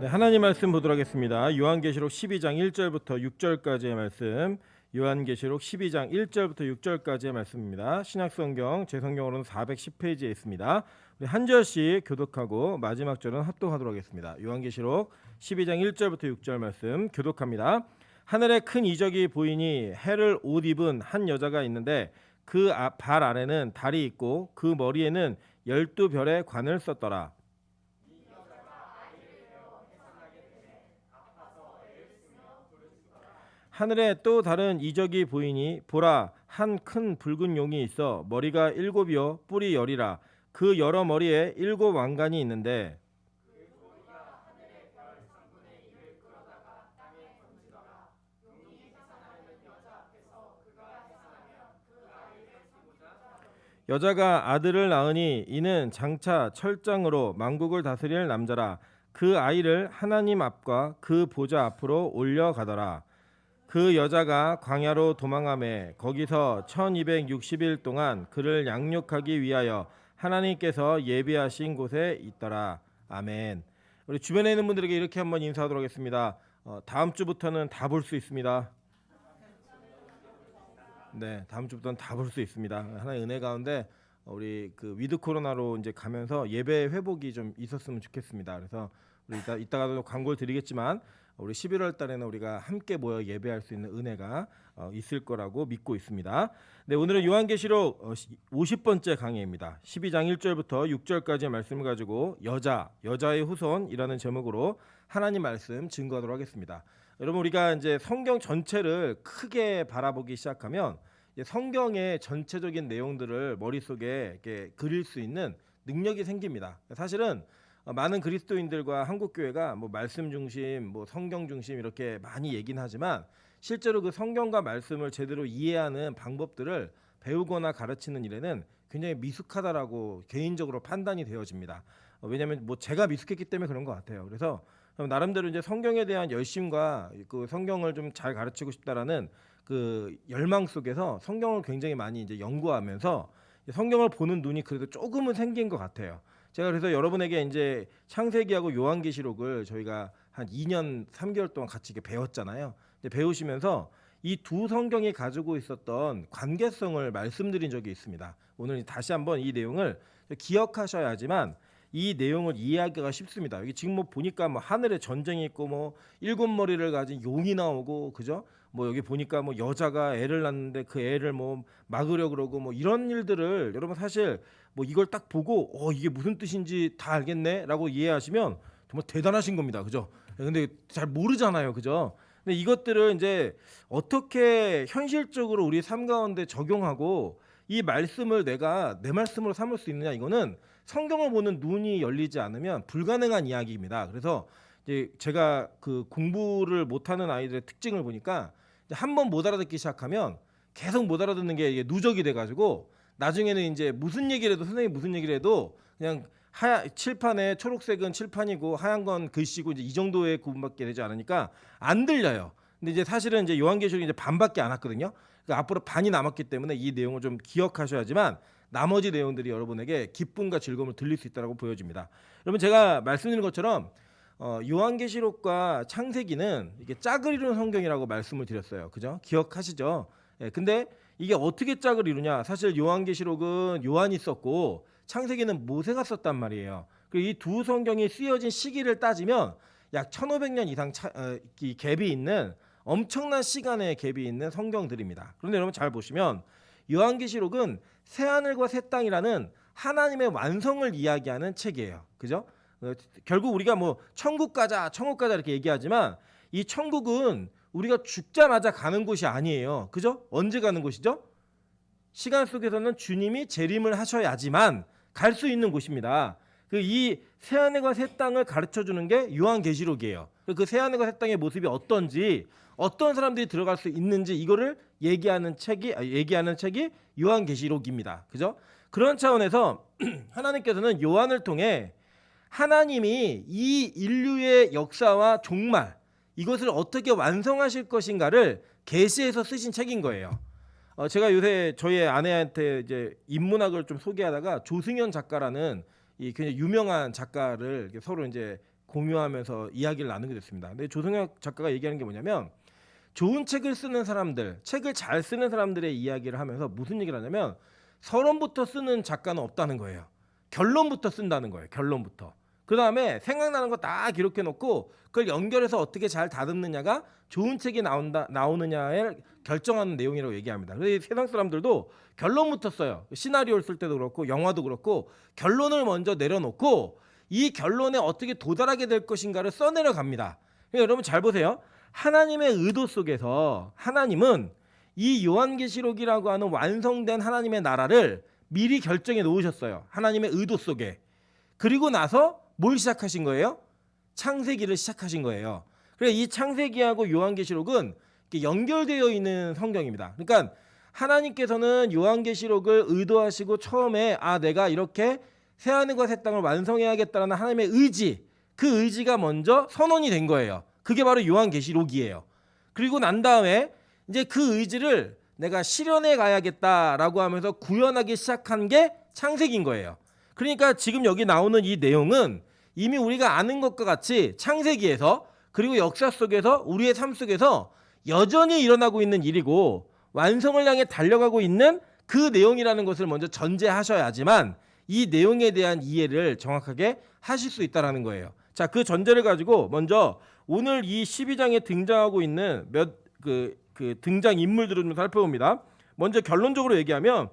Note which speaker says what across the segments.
Speaker 1: 하나님 말씀 보도록 하겠습니다. 요한계시록 12장 1절부터 6절까지의 말씀. 요한계시록 12장 1절부터 6절까지의 말씀입니다. 신약성경 제 성경으로는 410페이지에 있습니다. 우리 한 절씩 교독하고 마지막 절은 합독하도록 하겠습니다. 요한계시록 12장 1절부터 6절 말씀 교독합니다. 하늘에 큰 이적이 보이니 해를 옷 입은 한 여자가 있는데 그 발 아래는 달이 있고 그 머리에는 12별의 관을 썼더라. 하늘에 또 다른 이적이 보이니 보라, 한 큰 붉은 용이 있어 머리가 7이요 뿔이 10이라. 그 여러 머리에 7 왕관이 있는데 여자가 아들을 낳으니 이는 장차 철장으로 만국을 다스릴 남자라. 그 아이를 하나님 앞과 그 보좌 앞으로 올려가더라. 그 여자가 광야로 도망하매 거기서 1260일 동안 그를 양육하기 위하여 하나님께서 예비하신 곳에 있더라. 아멘. 우리 주변에 있는 분들에게 이렇게 한번 인사하도록 하겠습니다. 다음 주부터는 다 볼 수 있습니다. 네, 다음 주부터는 다 볼 수 있습니다. 하나의 은혜 가운데 우리 그 위드 코로나로 이제 가면서 예배 회복이 좀 있었으면 좋겠습니다. 그래서 우리 이따가도 광고를 드리겠지만 우리 11월 달에는 우리가 함께 모여 예배할 수 있는 은혜가 있을 거라고 믿고 있습니다. 네, 오늘은 요한계시록 50번째 강의입니다. 12장 1절부터 6절까지의 말씀을 가지고 여자의 후손이라는 제목으로 하나님 말씀 증거하도록 하겠습니다. 여러분, 우리가 이제 성경 전체를 크게 바라보기 시작하면 성경의 전체적인 내용들을 머릿속에 이렇게 그릴 수 있는 능력이 생깁니다. 사실은 많은 그리스도인들과 한국교회가 뭐 말씀 중심, 뭐 성경 중심 이렇게 많이 얘기는 하지만 실제로 그 성경과 말씀을 제대로 이해하는 방법들을 배우거나 가르치는 일에는 굉장히 미숙하다라고 개인적으로 판단이 되어집니다. 왜냐하면 뭐 제가 미숙했기 때문에 그런 것 같아요. 그래서 나름대로 이제 성경에 대한 열심과 그 성경을 좀 잘 가르치고 싶다라는 그 열망 속에서 성경을 굉장히 많이 이제 연구하면서 성경을 보는 눈이 그래도 조금은 생긴 것 같아요. 제가 그래서 여러분에게 이제 창세기하고 요한계시록을 저희가 한 2년 3개월 동안 같이 이렇게 배웠잖아요. 배우시면서 이 두 성경이 가지고 있었던 관계성을 말씀드린 적이 있습니다. 오늘 다시 한번 이 내용을 기억하셔야지만 이 내용을 이해하기가 쉽습니다. 여기 지금 뭐 보니까 뭐 하늘에 전쟁이 있고 뭐 7머리를 가진 용이 나오고, 그죠? 뭐 여기 보니까 뭐 여자가 애를 낳는데 그 애를 뭐 막으려 그러고 뭐 이런 일들을 여러분 사실 뭐 이걸 딱 보고 이게 무슨 뜻인지 다 알겠네라고 이해하시면 정말 대단하신 겁니다. 그죠? 근데 잘 모르잖아요. 그죠? 근데 이것들을 이제 어떻게 현실적으로 우리 삶 가운데 적용하고 이 말씀을 내가 내 말씀으로 삼을 수 있느냐, 이거는 성경을 보는 눈이 열리지 않으면 불가능한 이야기입니다. 그래서 이제 제가 그 공부를 못하는 아이들의 특징을 보니까 한 번 못 알아듣기 시작하면 계속 못 알아듣는 게 이게 누적이 돼가지고 나중에는 이제 무슨 얘기를 해도 선생님이 무슨 얘기를 해도 그냥 칠판에 초록색은 칠판이고 하얀 건 글씨고 이제 이 정도의 구분밖에 되지 않으니까 안 들려요. 근데 이제 사실은 이제 요한계시록이 이제 반밖에 안 왔거든요. 그러니까 앞으로 반이 남았기 때문에 이 내용을 좀 기억하셔야지만 나머지 내용들이 여러분에게 기쁨과 즐거움을 들릴 수 있다고 보여집니다. 여러분, 제가 말씀드린 것처럼 요한계시록과 창세기는 이게 짝을 이루는 성경이라고 말씀을 드렸어요. 그죠? 기억하시죠? 예, 근데 이게 어떻게 짝을 이루냐? 사실 요한계시록은 요한이 썼고 창세기는 모세가 썼단 말이에요. 그리고 이 두 성경이 쓰여진 시기를 따지면 약 1500년 이상 이 갭이 있는 엄청난 시간의 갭이 있는 성경들입니다. 그런데 여러분 잘 보시면 요한계시록은 새하늘과 새 땅이라는 하나님의 완성을 이야기하는 책이에요. 그죠? 결국 우리가 뭐 천국 가자 이렇게 얘기하지만 이 천국은 우리가 죽자마자 가는 곳이 아니에요. 그죠? 언제 가는 곳이죠? 시간 속에서는 주님이 재림을 하셔야지만 갈 수 있는 곳입니다. 이 새하늘과 새 땅을 가르쳐 주는 게 요한계시록이에요. 그 새하늘과 새 땅의 모습이 어떤지, 어떤 사람들이 들어갈 수 있는지 이거를 얘기하는 책이 요한계시록입니다. 그죠? 그런 차원에서 하나님께서는 요한을 통해 하나님이 이 인류의 역사와 종말, 이것을 어떻게 완성하실 것인가를 계시해서 쓰신 책인 거예요. 제가 요새 저희 아내한테 이제 인문학을 좀 소개하다가 조승현 작가라는 이 굉장히 유명한 작가를 서로 이제 공유하면서 이야기를 나누게 됐습니다. 근데 조성혁 작가가 얘기하는 게 뭐냐면 좋은 책을 쓰는 사람들, 책을 잘 쓰는 사람들의 이야기를 하면서 무슨 얘기를 하냐면 서론부터 쓰는 작가는 없다는 거예요. 결론부터 쓴다는 거예요. 결론부터. 그 다음에 생각나는 거 다 기록해 놓고 그걸 연결해서 어떻게 잘 다듬느냐가 좋은 책이 나오느냐에 결정하는 내용이라고 얘기합니다. 그래서 세상 사람들도 결론부터 써요. 시나리오를 쓸 때도 그렇고 영화도 그렇고 결론을 먼저 내려놓고 이 결론에 어떻게 도달하게 될 것인가를 써내려 갑니다. 그러니까 여러분 잘 보세요. 하나님의 의도 속에서 하나님은 이 요한계시록이라고 하는 완성된 하나님의 나라를 미리 결정해 놓으셨어요. 하나님의 의도 속에. 그리고 나서 뭘 시작하신 거예요? 창세기를 시작하신 거예요. 그래서 이 창세기하고 요한계시록은 연결되어 있는 성경입니다. 그러니까 하나님께서는 요한계시록을 의도하시고 처음에 내가 이렇게 새하늘과 새 땅을 완성해야겠다는 하나님의 의지, 그 의지가 먼저 선언이 된 거예요. 그게 바로 요한계시록이에요. 그리고 난 다음에 이제 그 의지를 내가 실현해 가야겠다라고 하면서 구현하기 시작한 게 창세기인 거예요. 그러니까 지금 여기 나오는 이 내용은 이미 우리가 아는 것과 같이 창세기에서 그리고 역사 속에서 우리의 삶 속에서 여전히 일어나고 있는 일이고 완성을 향해 달려가고 있는 그 내용이라는 것을 먼저 전제하셔야지만 이 내용에 대한 이해를 정확하게 하실 수 있다는 거예요. 자, 그 전제를 가지고 먼저 오늘 이 12장에 등장하고 있는 몇 등장 인물들을 좀 살펴봅니다. 먼저 결론적으로 얘기하면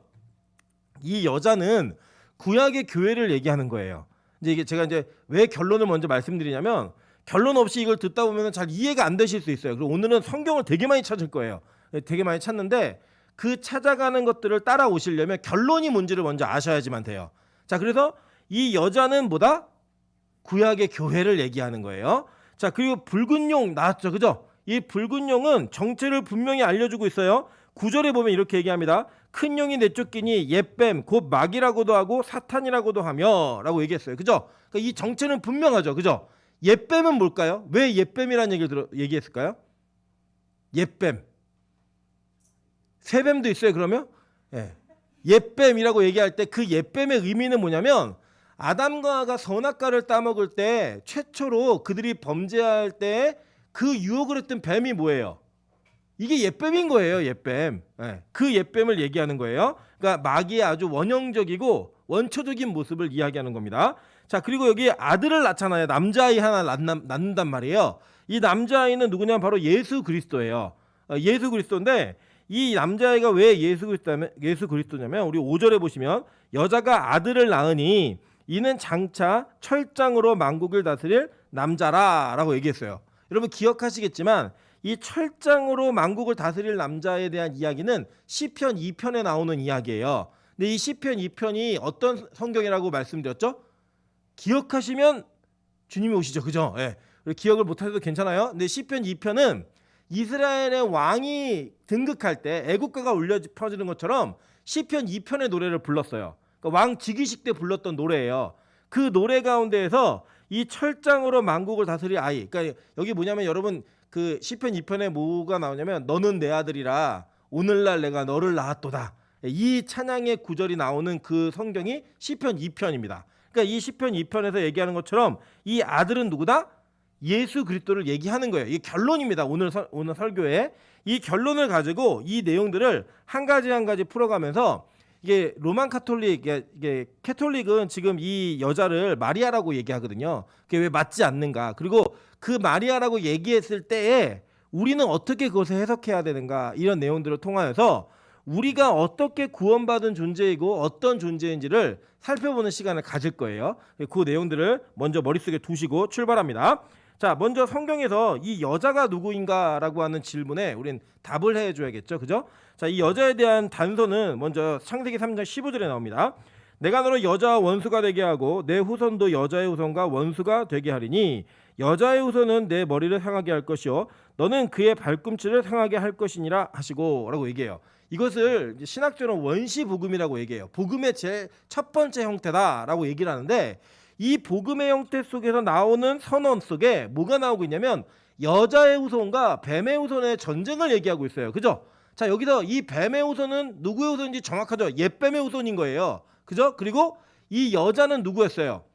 Speaker 1: 이 여자는 구약의 교회를 얘기하는 거예요. 이제 제가 왜 결론을 먼저 말씀드리냐면 결론 없이 이걸 듣다 보면 잘 이해가 안 되실 수 있어요. 그리고 오늘은 성경을 되게 많이 찾을 거예요. 되게 많이 찾는데 그 찾아가는 것들을 따라오시려면 결론이 뭔지를 먼저 아셔야지만 돼요. 자, 그래서 이 여자는 뭐다? 구약의 교회를 얘기하는 거예요. 자, 그리고 붉은 용 나왔죠, 그죠? 이 붉은 용은 정체를 분명히 알려주고 있어요. 9절에 보면 이렇게 얘기합니다. 큰 용이 내쫓기니 옛뱀 곧 마귀라고도 하고 사탄이라고도 하며 라고 얘기했어요. 그죠? 그러니까 이 정체는 분명하죠. 그죠? 옛뱀은 뭘까요? 왜 옛뱀이라는 얘기를 얘기했을까요? 옛뱀. 새뱀도 있어요, 그러면? 예. 옛뱀이라고 얘기할 때 그 옛뱀의 의미는 뭐냐면 아담과 하와가 선악과를 따먹을 때 최초로 그들이 범죄할 때 그 유혹을 했던 뱀이 뭐예요? 이게 옛뱀인 거예요. 옛뱀. 네. 그 옛뱀을 얘기하는 거예요. 그러니까 마귀의 아주 원형적이고 원초적인 모습을 이야기하는 겁니다. 자, 그리고 여기 아들을 낳잖아요. 남자아이 하나 낳는단 말이에요. 이 남자아이는 누구냐면 바로 예수 그리스도예요. 예수 그리스도인데 이 남자아이가 왜 예수 그리스도냐면 우리 5절에 보시면 여자가 아들을 낳으니 이는 장차 철장으로 만국을 다스릴 남자라라고 얘기했어요. 여러분 기억하시겠지만 이 철장으로 만국을 다스릴 남자에 대한 이야기는 시편 2편에 나오는 이야기예요. 근데 이 시편 2편이 어떤 성경이라고 말씀드렸죠? 기억하시면 주님이 오시죠. 그죠? 예. 기억을 못하셔도 괜찮아요. 근데 시편 2편은 이스라엘의 왕이 등극할 때 애국가가 울려 퍼지는 것처럼 시편 2편의 노래를 불렀어요. 그러니까 왕 즉위식 때 불렀던 노래예요. 그 노래 가운데에서 이 철장으로 만국을 다스릴 아이. 그러니까 여기 뭐냐면 여러분 그 시편 2편에 뭐가 나오냐면 너는 내 아들이라 오늘날 내가 너를 낳았도다. 이 찬양의 구절이 나오는 그 성경이 시편 2편입니다. 그러니까 이 시편 2편에서 얘기하는 것처럼 이 아들은 누구다? 예수 그리스도를 얘기하는 거예요. 이게 결론입니다. 오늘 설교에 이 결론을 가지고 이 내용들을 한 가지 풀어가면서 이게 로만 카톨릭, 이게 캐톨릭은 지금 이 여자를 마리아라고 얘기하거든요. 그게 왜 맞지 않는가? 그리고 그 마리아라고 얘기했을 때에 우리는 어떻게 그것을 해석해야 되는가? 이런 내용들을 통하여서 우리가 어떻게 구원받은 존재이고 어떤 존재인지를 살펴보는 시간을 가질 거예요. 그 내용들을 먼저 머릿속에 두시고 출발합니다. 자, 먼저 성경에서 이 여자가 누구인가라고 하는 질문에 우린 답을 해줘야겠죠, 그죠? 자, 이 여자에 대한 단서는 먼저 창세기 3장 15절에 나옵니다. 내가 너를 여자와 원수가 되게 하고 내 후손도 여자의 후손과 원수가 되게 하리니 여자의 후손은 내 머리를 상하게 할 것이요 너는 그의 발꿈치를 상하게 할 것이니라 하시고 라고 얘기해요. 이것을 신학적으로 원시복음이라고 얘기해요. 복음의 제 첫 번째 형태다라고 얘기를 하는데 이 복음의 형태 속에서 나오는 선언 속에 뭐가 나오고 있냐면 여자의 후손과 뱀의 후손의 전쟁을 얘기하고 있어요. 그죠? 자, 여기서 이 뱀의 후손은 누구의 후손인지 정확하죠? 옛뱀의 후손인 거예요. 그죠? 그리고 이 여자는 누구였어요?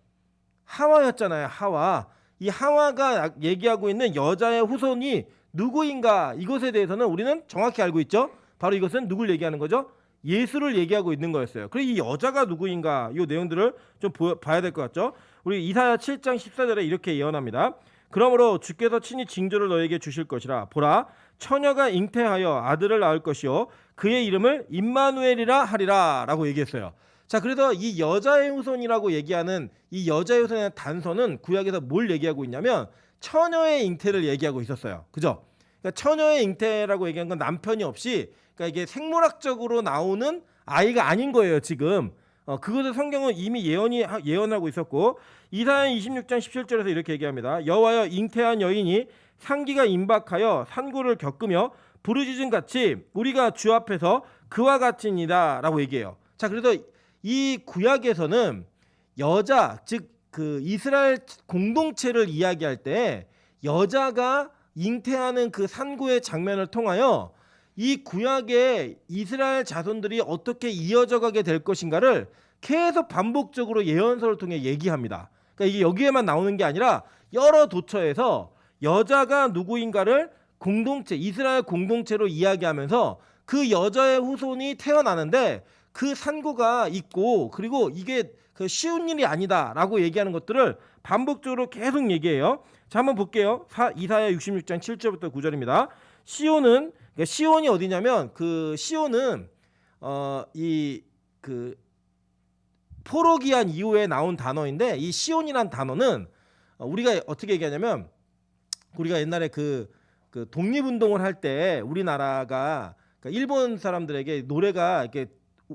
Speaker 1: 하와였잖아요. 하와. 이 하와가 얘기하고 있는 여자의 후손이 누구인가, 이것에 대해서는 우리는 정확히 알고 있죠. 바로 이것은 누굴 얘기하는 거죠? 예수를 얘기하고 있는 거였어요. 그리고 이 여자가 누구인가, 이 내용들을 좀 봐야 될 것 같죠. 우리 이사야 7장 14절에 이렇게 예언합니다. 그러므로 주께서 친히 징조를 너에게 주실 것이라. 보라, 처녀가 잉태하여 아들을 낳을 것이요 그의 이름을 임마누엘이라 하리라 라고 얘기했어요. 자, 그래서 이 여자의 후손이라고 얘기하는 이 여자의 후손의 단서는 구약에서 뭘 얘기하고 있냐면 처녀의 잉태를 얘기하고 있었어요. 그죠? 그러니까 처녀의 잉태라고 얘기한 건 남편이 없이, 그러니까 이게 생물학적으로 나오는 아이가 아닌 거예요, 지금. 그것을 성경은 이미 예언하고 있었고, 이사야 26장 17절에서 이렇게 얘기합니다. 여호와여, 잉태한 여인이 상기가 임박하여 산고를 겪으며 부르짖은 같이 우리가 주 앞에서 그와 같이니라 라고 얘기해요. 자, 그래서 이 구약에서는 여자, 즉 그 이스라엘 공동체를 이야기할 때 여자가 잉태하는 그 산고의 장면을 통하여 이 구약의 이스라엘 자손들이 어떻게 이어져 가게 될 것인가를 계속 반복적으로 예언서를 통해 얘기합니다. 그러니까 이게 여기에만 나오는 게 아니라 여러 도처에서 여자가 누구인가를 공동체, 이스라엘 공동체로 이야기하면서 그 여자의 후손이 태어나는데 그 산고가 있고, 그리고 이게 그 쉬운 일이 아니다라고 얘기하는 것들을 반복적으로 계속 얘기해요. 자, 한번 볼게요. 이사야 66장 7절부터 9절입니다. 시온은, 그러니까 시온이 어디냐면 그 시온은 이 그 포로기한 이후에 나온 단어인데, 이 시온이란 단어는 우리가 어떻게 얘기하냐면, 우리가 옛날에 그 독립운동을 할 때 우리나라가, 그러니까 일본 사람들에게 노래가 이렇게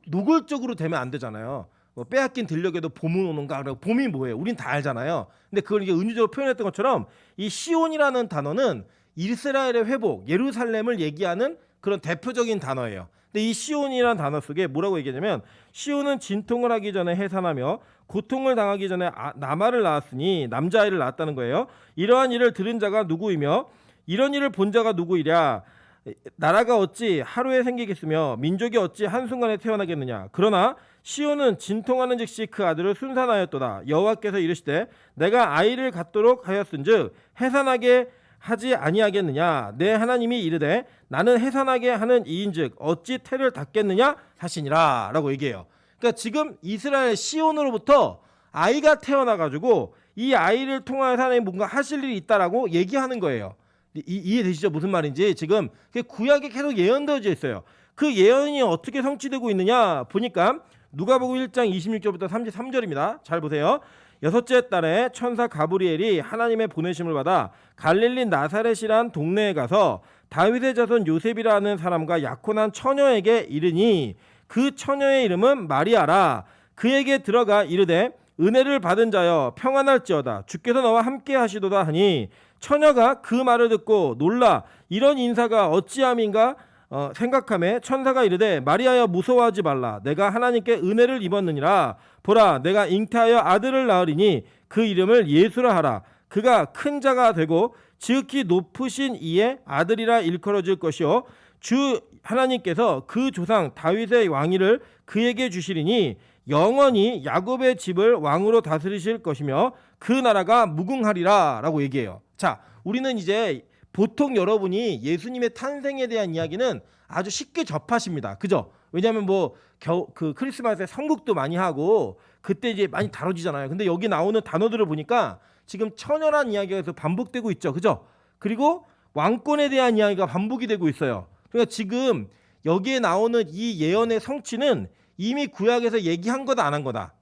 Speaker 1: 노골적으로 되면 안 되잖아요. 뭐 빼앗긴 들녘에도 봄은 오는가, 그리고 봄이 뭐예요? 우린 다 알잖아요. 근데 그걸 이게 은유적으로 표현했던 것처럼 이 시온이라는 단어는 이스라엘의 회복, 예루살렘을 얘기하는 그런 대표적인 단어예요. 근데 이 시온이라는 단어 속에 뭐라고 얘기하냐면, 시온은 진통을 하기 전에 해산하며 고통을 당하기 전에 남아를 낳았으니, 남자아이를 낳았다는 거예요. 이러한 일을 들은 자가 누구이며 이런 일을 본 자가 누구이랴. 나라가 어찌 하루에 생기겠으며 민족이 어찌 한순간에 태어나겠느냐. 그러나 시온은 진통하는 즉시 그 아들을 순산하였도다. 여호와께서 이르시되 내가 아이를 갖도록 하였은즉 해산하게 하지 아니하겠느냐. 내 하나님이 이르되 나는 해산하게 하는 이인즉 어찌 태를 닫겠느냐 하시니라 라고 얘기해요. 그러니까 지금 이스라엘 시온으로부터 아이가 태어나가지고 이 아이를 통하여 하나님이 뭔가 하실 일이 있다라고 얘기하는 거예요. 이해되시죠? 무슨 말인지. 지금 구약에 계속 예언되어져 있어요. 그 예언이 어떻게 성취되고 있느냐 보니까 누가복음 1장 26절부터 33절입니다. 잘 보세요. 여섯째 달에 천사 가브리엘이 하나님의 보내심을 받아 갈릴리 나사렛이란 동네에 가서 다윗의 자손 요셉이라는 사람과 약혼한 처녀에게 이르니, 그 처녀의 이름은 마리아라. 그에게 들어가 이르되 은혜를 받은 자여 평안할지어다. 주께서 너와 함께 하시도다 하니, 처녀가 그 말을 듣고 놀라 이런 인사가 어찌함인가 생각하며 천사가 이르되 마리아여 무서워하지 말라. 내가 하나님께 은혜를 입었느니라. 보라, 내가 잉태하여 아들을 낳으리니 그 이름을 예수라 하라. 그가 큰 자가 되고 지극히 높으신 이의 아들이라 일컬어질 것이요 주 하나님께서 그 조상 다윗의 왕위를 그에게 주시리니 영원히 야곱의 집을 왕으로 다스리실 것이며 그 나라가 무궁하리라 라고 얘기해요. 자, 우리는 이제 보통 여러분이 예수님의 탄생에 대한 이야기는 아주 쉽게 접하십니다. 그죠? 왜냐하면 그 크리스마스에 성국도 많이 하고 그때 이제 많이 다뤄지잖아요. 근데 여기 나오는 단어들을 보니까 지금 처녀란 이야기가 계속 반복되고 있죠. 그죠? 그리고 왕권에 대한 이야기가 반복이 되고 있어요. 그러니까 지금 여기에 나오는 이 예언의 성취는 이미 구약에서 얘기한 거다 안 한 거다.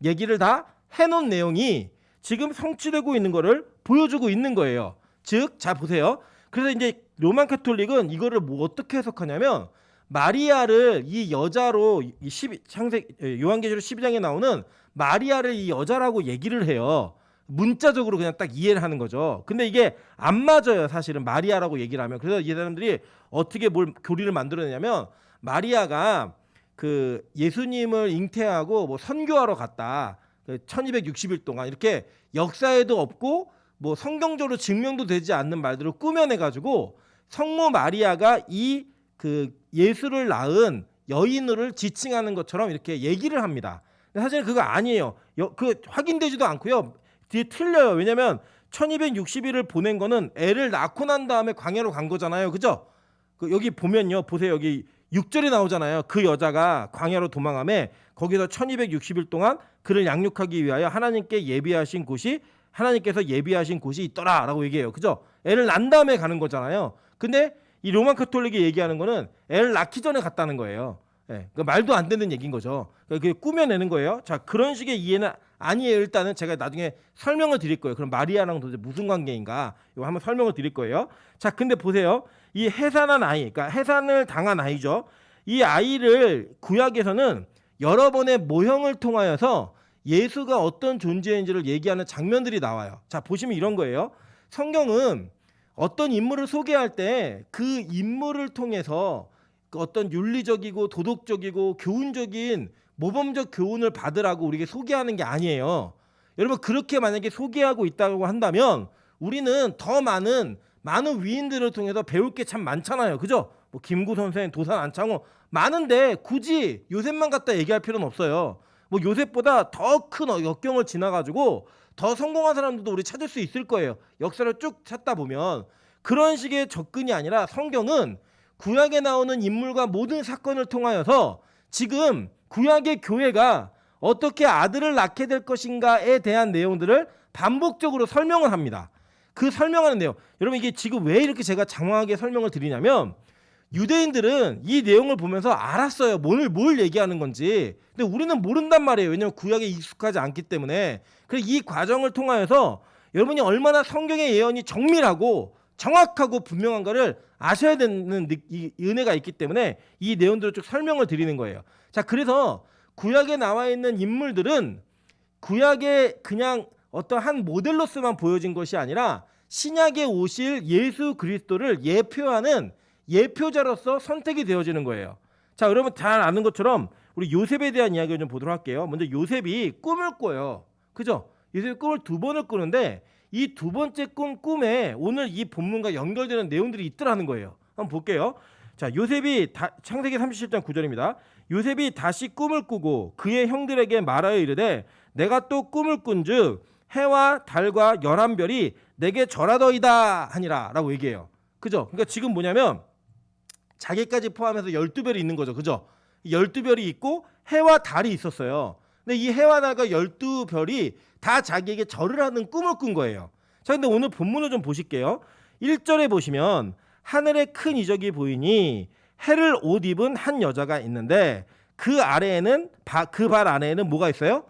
Speaker 1: 얘기를 다 해놓은 내용이 지금 성취되고 있는 거를 보여주고 있는 거예요. 즉, 자 보세요. 그래서 이제 로만 카톨릭은 이거를 어떻게 해석하냐면, 마리아를 이 여자로 요한계시록 12장에 나오는 마리아를 이 여자라고 얘기를 해요. 문자적으로 그냥 딱 이해를 하는 거죠. 근데 이게 안 맞아요. 사실은 마리아라고 얘기를 하면. 그래서 이 사람들이 어떻게 뭘 교리를 만들어내냐면, 마리아가 그 예수님을 잉태하고 선교하러 갔다. 1260일 동안 이렇게 역사에도 없고 성경적으로 증명도 되지 않는 말들을 꾸며내 가지고 성모 마리아가 이 그 예수를 낳은 여인을 지칭하는 것처럼 이렇게 얘기를 합니다. 근데 사실은 그거 아니에요. 그 확인되지도 않고요. 뒤에 틀려요. 왜냐하면 1260일을 보낸 거는 애를 낳고 난 다음에 광야로 간 거잖아요. 그죠? 여기 보면요. 보세요. 여기 6절에 나오잖아요. 그 여자가 광야로 도망하며 거기서 1260일 동안 그를 양육하기 위하여 하나님께서 예비하신 곳이 있더라라고 얘기해요. 그죠? 애를 낳은 다음에 가는 거잖아요. 근데 이 로만 카톨릭이 얘기하는 거는 애를 낳기 전에 갔다는 거예요. 예, 그 말도 안 되는 얘기인 거죠. 그게 꾸며내는 거예요. 자, 그런 식의 이해는 아니에요. 일단은 제가 나중에 설명을 드릴 거예요. 그럼 마리아랑 도대체 무슨 관계인가? 이거 한번 설명을 드릴 거예요. 자, 근데 보세요. 이 해산한 아이, 그러니까 해산을 당한 아이죠. 이 아이를 구약에서는 여러 번의 모형을 통하여서 예수가 어떤 존재인지를 얘기하는 장면들이 나와요. 자, 보시면 이런 거예요. 성경은 어떤 인물을 소개할 때 그 인물을 통해서 어떤 윤리적이고 도덕적이고 교훈적인 모범적 교훈을 받으라고 우리에게 소개하는 게 아니에요. 여러분, 그렇게 만약에 소개하고 있다고 한다면 우리는 더 많은 위인들을 통해서 배울 게 참 많잖아요. 그죠? 뭐 김구 선생, 도산 안창호 많은데 굳이 요셉만 갖다 얘기할 필요는 없어요. 뭐 요셉보다 더 큰 역경을 지나가지고 더 성공한 사람들도 우리 찾을 수 있을 거예요. 역사를 쭉 찾다 보면. 그런 식의 접근이 아니라 성경은 구약에 나오는 인물과 모든 사건을 통하여서 지금 구약의 교회가 어떻게 아들을 낳게 될 것인가에 대한 내용들을 반복적으로 설명을 합니다. 그 설명하는 내용, 여러분 이게 지금 왜 이렇게 제가 장황하게 설명을 드리냐면 유대인들은 이 내용을 보면서 알았어요. 뭘 얘기하는 건지. 근데 우리는 모른단 말이에요. 왜냐하면 구약에 익숙하지 않기 때문에. 그래서 이 과정을 통하여서 여러분이 얼마나 성경의 예언이 정밀하고 정확하고 분명한가를 아셔야 되는 이 은혜가 있기 때문에 이 내용들을 쭉 설명을 드리는 거예요. 자, 그래서 구약에 나와 있는 인물들은 구약의 그냥 어떤 한 모델로서만 보여진 것이 아니라 신약에 오실 예수 그리스도를 예표하는 예표자로서 선택이 되어지는 거예요. 자, 여러분 잘 아는 것처럼 우리 요셉에 대한 이야기를 좀 보도록 할게요. 먼저 요셉이 꿈을 꿔요. 그죠? 요셉이 꿈을 2번을 꾸는데 이 두 번째 꿈에 오늘 이 본문과 연결되는 내용들이 있더라는 거예요. 한번 볼게요. 자, 요셉이 창세기 37장 9절입니다. 요셉이 다시 꿈을 꾸고 그의 형들에게 말하여 이르되 내가 또 꿈을 꾼즉 해와 달과 11별이 내게 절하더이다 하니라 라고 얘기해요. 그죠? 그러니까 지금 뭐냐면 자기까지 포함해서 12별이 있는 거죠. 그죠? 12별이 있고 해와 달이 있었어요. 근데 이 해와 달과 12별이 다 자기에게 절을 하는 꿈을 꾼 거예요. 자, 근데 오늘 본문을 좀 보실게요. 1절에 보시면 하늘에 큰 이적이 보이니 해를 옷 입은 한 여자가 있는데 그 아래에는 그 발 안에는 뭐가 있어요?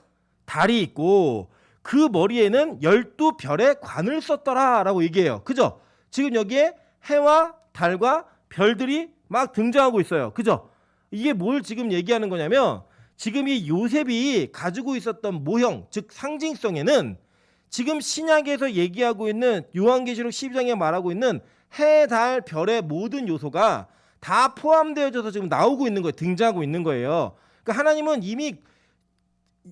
Speaker 1: 달이 있고 그 머리에는 12별의 관을 썼더라 라고 얘기해요. 그죠? 지금 여기에 해와 달과 별들이 막 등장하고 있어요. 그죠? 이게 뭘 지금 얘기하는 거냐면 지금 이 요셉이 가지고 있었던 모형, 즉 상징성에는 지금 신약에서 얘기하고 있는 요한계시록 12장에 말하고 있는 해, 달, 별의 모든 요소가 다 포함되어져서 지금 나오고 있는 거예요. 등장하고 있는 거예요. 그러니까 하나님은 이미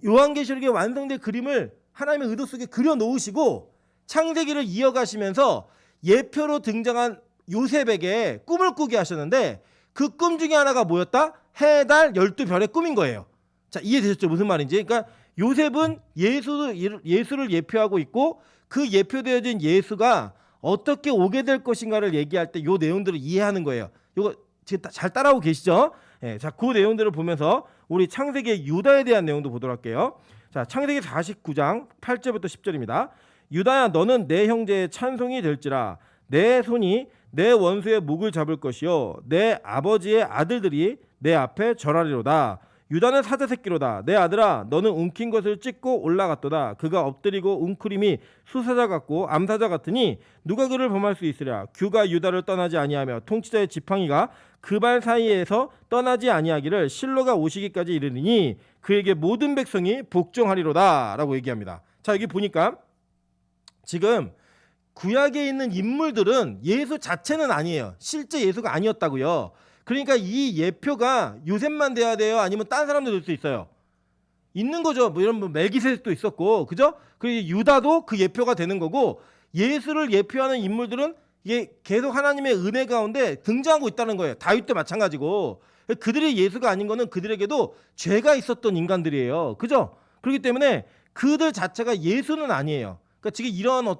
Speaker 1: 요한계시록의 완성된 그림을 하나님의 의도 속에 그려놓으시고 창세기를 이어가시면서 예표로 등장한 요셉에게 꿈을 꾸게 하셨는데 그 꿈 중에 하나가 뭐였다? 해, 달, 12별의 꿈인 거예요. 자, 이해되셨죠? 무슨 말인지. 그러니까 요셉은 예수를 예표하고 있고 그 예표되어진 예수가 어떻게 오게 될 것인가를 얘기할 때 요 내용들을 이해하는 거예요. 이거 잘 따라오고 계시죠? 예, 자, 그 내용들을 보면서 우리 창세기의 유다에 대한 내용도 보도록 할게요. 자, 창세기 49장 8절부터 10절입니다. 유다야, 너는 내 형제의 찬송이 될지라. 내 손이 내 원수의 목을 잡을 것이요 내 아버지의 아들들이 내 앞에 절하리로다. 유다는 사자새끼로다. 내 아들아, 너는 움킨 것을 찢고 올라갔도다. 그가 엎드리고 웅크림이 수사자 같고 암사자 같으니 누가 그를 범할 수 있으랴. 규가 유다를 떠나지 아니하며 통치자의 지팡이가 그 발 사이에서 떠나지 아니하기를 실로가 오시기까지 이르리니 그에게 모든 백성이 복종하리로다 라고 얘기합니다. 자, 여기 보니까 지금 구약에 있는 인물들은 예수 자체는 아니에요. 실제 예수가 아니었다고요. 그러니까 이 예표가 요셉만 돼야 돼요? 아니면 딴 사람도 될 수 있어요? 있는 거죠. 뭐 이런 멜기세덱도 있었고, 그죠? 그리고 유다도 그 예표가 되는 거고, 예수를 예표하는 인물들은 이게 계속 하나님의 은혜 가운데 등장하고 있다는 거예요. 다윗도 마찬가지고. 그들이 예수가 아닌 거는 그들에게도 죄가 있었던 인간들이에요. 그죠? 그렇기 때문에 그들 자체가 예수는 아니에요. 그러니까 그러니까 지금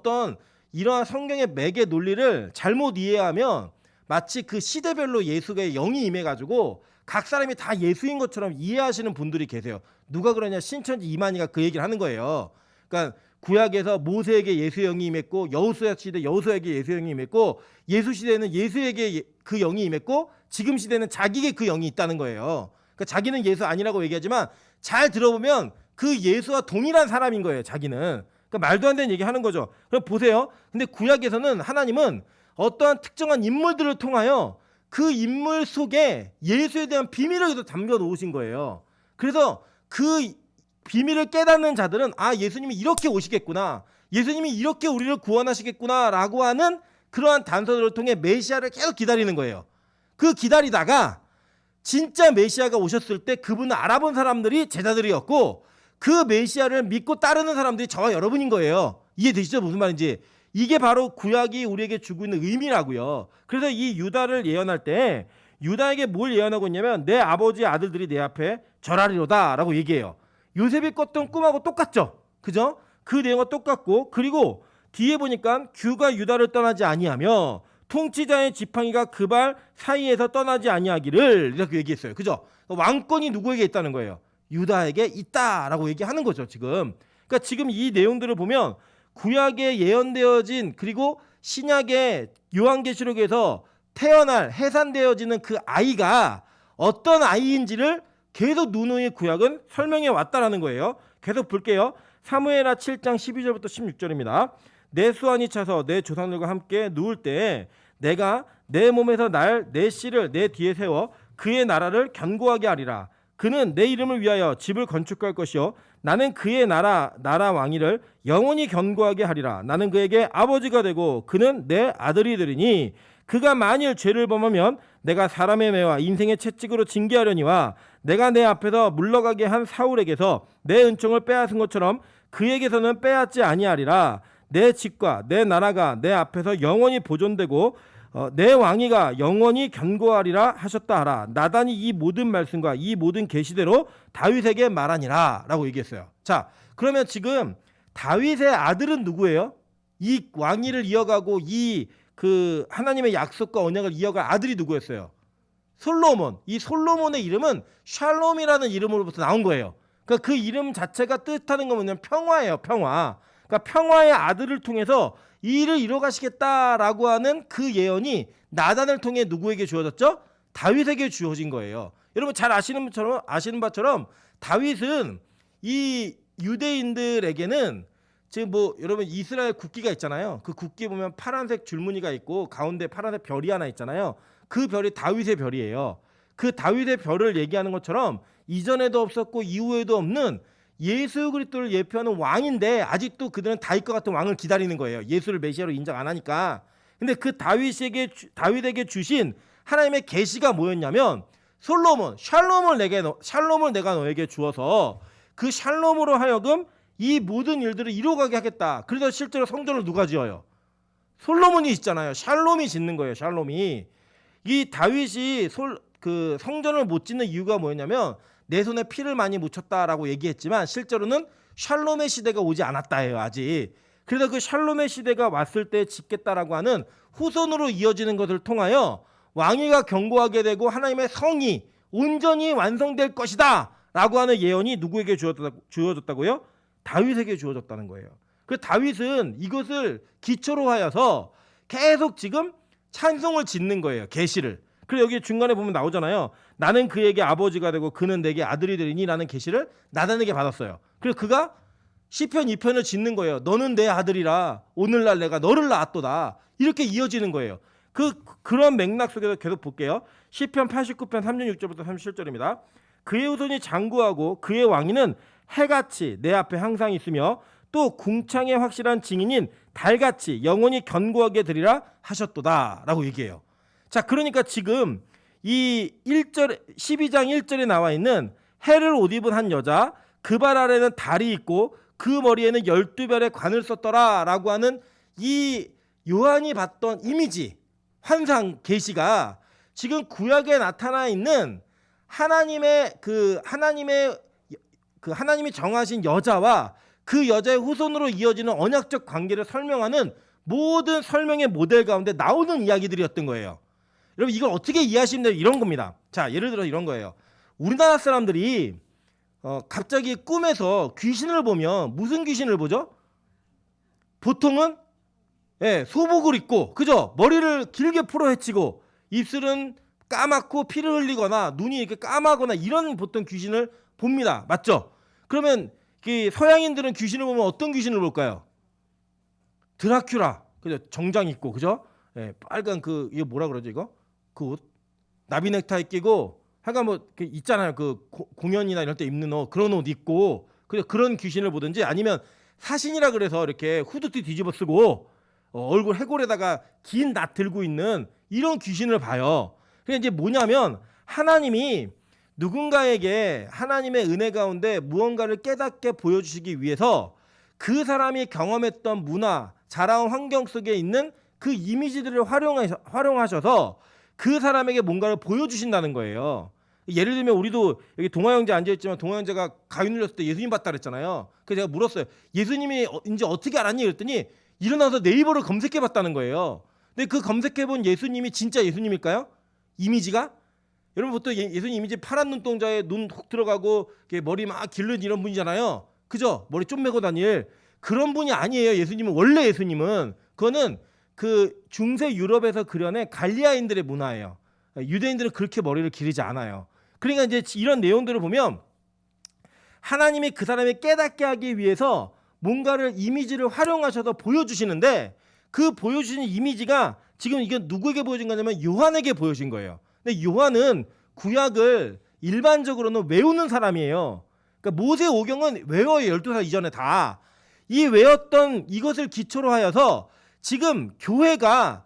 Speaker 1: 이러한 성경의 매개 논리를 잘못 이해하면 마치 그 시대별로 예수의 영이 임해가지고 각 사람이 다 예수인 것처럼 이해하시는 분들이 계세요. 누가 그러냐? 신천지 이만희가 그 얘기를 하는 거예요. 그러니까 구약에서 모세에게 예수의 영이 임했고 여호수아 시대 여호수아에게 예수의 영이 임했고 예수 시대에는 예수에게 그 영이 임했고 지금 시대는 자기에게 그 영이 있다는 거예요. 그러니까 자기는 예수 아니라고 얘기하지만 잘 들어보면 그 예수와 동일한 사람인 거예요. 자기는. 그러니까 말도 안 되는 얘기 하는 거죠. 그럼 보세요. 근데 구약에서는 하나님은 어떠한 특정한 인물들을 통하여 그 인물 속에 예수에 대한 비밀을 담겨 놓으신 거예요. 그래서 그 비밀을 깨닫는 자들은 아, 예수님이 이렇게 오시겠구나, 예수님이 이렇게 우리를 구원하시겠구나 라고 하는 그러한 단서들을 통해 메시아를 계속 기다리는 거예요. 그 기다리다가 진짜 메시아가 오셨을 때 그분을 알아본 사람들이 제자들이었고 그 메시아를 믿고 따르는 사람들이 저와 여러분인 거예요. 이해되시죠? 무슨 말인지. 이게 바로 구약이 우리에게 주고 있는 의미라고요. 그래서 이 유다를 예언할 때 유다에게 뭘 예언하고 있냐면 내 아버지의 아들들이 내 앞에 절하리로다 라고 얘기해요. 요셉이 꿨던 꿈하고 똑같죠? 그죠? 그 내용과 똑같고, 그리고 뒤에 보니까 규가 유다를 떠나지 아니하며 통치자의 지팡이가 그 발 사이에서 떠나지 아니하기를 이렇게 얘기했어요. 그죠? 왕권이 누구에게 있다는 거예요? 유다에게 있다라고 얘기하는 거죠, 지금. 그러니까 지금 이 내용들을 보면 구약에 예언되어진, 그리고 신약의 요한계시록에서 태어날 해산되어지는 그 아이가 어떤 아이인지를 계속 누누이 구약은 설명해 왔다라는 거예요. 계속 볼게요. 사무엘하 7장 12절부터 16절입니다. 내 수완이 차서 내 조상들과 함께 누울 때 내가 내 몸에서 내 씨를 내 뒤에 세워 그의 나라를 견고하게 하리라. 그는 내 이름을 위하여 집을 건축할 것이요 나는 그의 나라 왕위를 영원히 견고하게 하리라. 나는 그에게 아버지가 되고 그는 내 아들이 되리니 그가 만일 죄를 범하면 내가 사람의 매와 인생의 채찍으로 징계하려니와 내가 내 앞에서 물러가게 한 사울에게서 내 은총을 빼앗은 것처럼 그에게서는 빼앗지 아니하리라. 내 집과 내 나라가 내 앞에서 영원히 보존되고 내 왕위가 영원히 견고하리라 하셨다 하라. 나단이 이 모든 말씀과 이 모든 계시대로 다윗에게 말하니라 라고 얘기했어요. 자, 그러면 지금 다윗의 아들은 누구예요? 이 왕위를 이어가고 이 그 하나님의 약속과 언약을 이어갈 아들이 누구였어요? 솔로몬. 이 솔로몬의 이름은 샬롬이라는 이름으로부터 나온 거예요. 그러니까 그 이름 자체가 뜻하는 건 뭐냐면 평화예요. 평화. 그러니까 평화의 아들을 통해서 이 일을 이뤄가시겠다라고 하는 그 예언이 나단을 통해 누구에게 주어졌죠? 다윗에게 주어진 거예요. 여러분 잘 아시는 바처럼 다윗은 이 유대인들에게는 지금 뭐 여러분 이스라엘 국기가 있잖아요. 그 국기에 보면 파란색 줄무늬가 있고 가운데 파란색 별이 하나 있잖아요. 그 별이 다윗의 별이에요. 그 다윗의 별을 얘기하는 것처럼 이전에도 없었고 이후에도 없는 예수 그리스도를 예표하는 왕인데 아직도 그들은 다윗과 같은 왕을 기다리는 거예요. 예수를 메시아로 인정 안 하니까. 근데 그 다윗에게 주신 하나님의 계시가 뭐였냐면 샬롬을 내가 너에게 주어서 그 샬롬으로 하여금 이 모든 일들을 이루어가게 하겠다. 그래서 실제로 성전을 누가 지어요? 솔로몬이 짓잖아요. 샬롬이 짓는 거예요. 샬롬이. 이 다윗이 그 성전을 못 짓는 이유가 뭐였냐면 내 손에 피를 많이 묻혔다라고 얘기했지만 실제로는 샬롬의 시대가 오지 않았다예요. 아직. 그래서 그 샬롬의 시대가 왔을 때 짓겠다라고 하는 후손으로 이어지는 것을 통하여 왕위가 견고하게 되고 하나님의 성이 온전히 완성될 것이다 라고 하는 예언이 누구에게 주어졌다고요? 다윗에게 주어졌다는 거예요. 그 다윗은 이것을 기초로 하여서 계속 지금 찬송을 짓는 거예요. 계시를. 그리고 여기 중간에 보면 나오잖아요. 나는 그에게 아버지가 되고 그는 내게 아들이 되리니 라는 계시를 나단에게 받았어요. 그래서 그가 시편 2편을 짓는 거예요. 너는 내 아들이라 오늘날 내가 너를 낳았도다. 이렇게 이어지는 거예요. 그런 맥락 속에서 계속 볼게요. 시편 89편 36절부터 37절입니다. 그의 후손이 장구하고 그의 왕위는 해같이 내 앞에 항상 있으며 또 궁창의 확실한 증인인 달같이 영원히 견고하게 되리라 하셨도다 라고 얘기해요. 자, 그러니까 지금 이 12장 1절에 나와 있는 해를 옷 입은 한 여자, 그 발 아래는 달이 있고 그 머리에는 12별의 관을 썼더라 라고 하는 이 요한이 봤던 이미지, 환상, 계시가 지금 구약에 나타나 있는 하나님이 정하신 여자와 그 여자의 후손으로 이어지는 언약적 관계를 설명하는 모든 설명의 모델 가운데 나오는 이야기들이었던 거예요. 여러분 이걸 어떻게 이해하시면 돼요? 이런 겁니다. 자, 예를 들어 이런 거예요. 우리나라 사람들이 갑자기 꿈에서 귀신을 보면 무슨 귀신을 보죠? 보통은 소복을 입고, 그죠? 머리를 길게 풀어 헤치고 입술은 까맣고 피를 흘리거나 눈이 이렇게 까마거나 이런 보통 귀신을 봅니다. 맞죠? 그러면 서양인들은 귀신을 보면 어떤 귀신을 볼까요? 드라큘라, 그죠? 정장 입고, 그죠? 빨간 이거 뭐라 그러죠 이거? 그 옷 나비 넥타이 끼고 하여간 뭐 있잖아요. 공연이나 이럴 때 입는 옷, 그런 옷 입고 그런 귀신을 보든지, 아니면 사신이라 그래서 이렇게 후드티 뒤집어 쓰고 얼굴 해골에다가 긴 낫 들고 있는 이런 귀신을 봐요. 그게 이제 뭐냐면 하나님이 누군가에게 하나님의 은혜 가운데 무언가를 깨닫게 보여주시기 위해서 그 사람이 경험했던 문화, 자라온 환경 속에 있는 그 이미지들을 활용하셔서 그 사람에게 뭔가를 보여주신다는 거예요. 예를 들면 우리도 여기 동화 형제 앉아있지만 동화 형제가 가위 눌렸을 때 예수님 봤다 그랬잖아요. 그래서 제가 물었어요. 예수님이 이제 어떻게 알았니? 그랬더니 일어나서 네이버를 검색해 봤다는 거예요. 근데 그 검색해 본 예수님이 진짜 예수님일까요? 이미지가? 여러분 보통 예수님 이미지 파란 눈동자에 눈 훅 들어가고 머리 막 길른 이런 분이잖아요. 그죠? 머리 좀 메고 다닐 그런 분이 아니에요. 예수님은 원래 예수님은 그거는 그 중세 유럽에서 그려낸 갈리아인들의 문화예요. 유대인들은 그렇게 머리를 기르지 않아요. 그러니까 이제 이런 내용들을 보면 하나님이 그 사람을 깨닫게 하기 위해서 뭔가를 이미지를 활용하셔서 보여주시는데, 그 보여주시는 이미지가 지금 이게 누구에게 보여진 거냐면 요한에게 보여진 거예요. 근데 요한은 구약을 일반적으로는 외우는 사람이에요. 그러니까 모세오경은 외워요. 12살 이전에 다. 이 외웠던 이것을 기초로 하여서 지금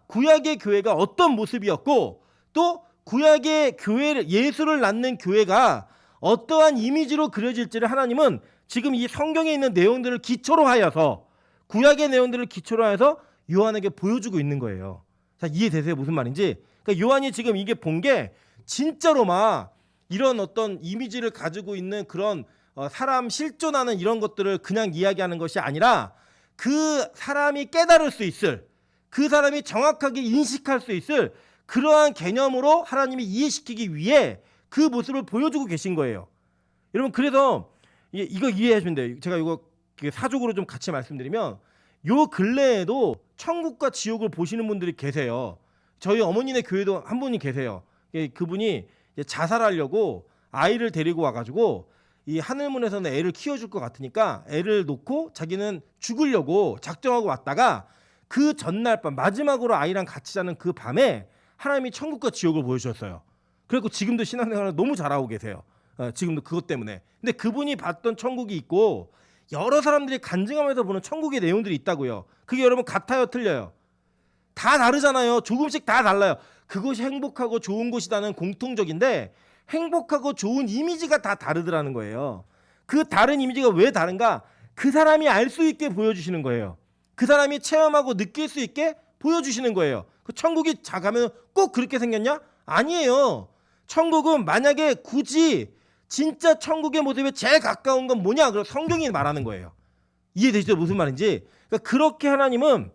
Speaker 1: 구약의 교회가 어떤 모습이었고, 또 구약의 교회를, 예수를 낳는 교회가 어떠한 이미지로 그려질지를 하나님은 지금 이 성경에 있는 내용들을 기초로 하여서, 구약의 내용들을 기초로 하여서 요한에게 보여주고 있는 거예요. 자, 이해되세요? 무슨 말인지? 그러니까 요한이 지금 이게 본 게 진짜로 막 이런 어떤 이미지를 가지고 있는 그런 사람 실존하는 이런 것들을 그냥 이야기하는 것이 아니라, 그 사람이 깨달을 수 있을, 그 사람이 정확하게 인식할 수 있을 그러한 개념으로 하나님이 이해시키기 위해 그 모습을 보여주고 계신 거예요. 여러분, 그래서 이거 이해하시면 돼요. 제가 이거 사족으로 좀 같이 말씀드리면, 요 근래에도 천국과 지옥을 보시는 분들이 계세요. 저희 어머니네 교회도 한 분이 계세요. 그분이 자살하려고 아이를 데리고 와가지고 이 하늘문에서는 애를 키워줄 것 같으니까 애를 놓고 자기는 죽으려고 작정하고 왔다가 그 전날 밤 마지막으로 아이랑 같이 자는 그 밤에 하나님이 천국과 지옥을 보여주셨어요. 그리고 지금도 신앙생활을 너무 잘하고 계세요. 지금도 그것 때문에. 근데 그분이 봤던 천국이 있고 여러 사람들이 간증하면서 보는 천국의 내용들이 있다고요. 그게 여러분 같아요, 틀려요? 다 다르잖아요. 조금씩 다 달라요. 그것이 행복하고 좋은 곳이라는 공통적인데, 행복하고 좋은 이미지가 다 다르더라는 거예요. 그 다른 이미지가 왜 다른가? 그 사람이 알 수 있게 보여주시는 거예요. 그 사람이 체험하고 느낄 수 있게 보여주시는 거예요. 그 천국이 가면 꼭 그렇게 생겼냐? 아니에요. 천국은 만약에 굳이 진짜 천국의 모습에 제일 가까운 건 뭐냐? 그럼 성경이 말하는 거예요. 이해되시죠? 무슨 말인지? 그러니까 그렇게 하나님은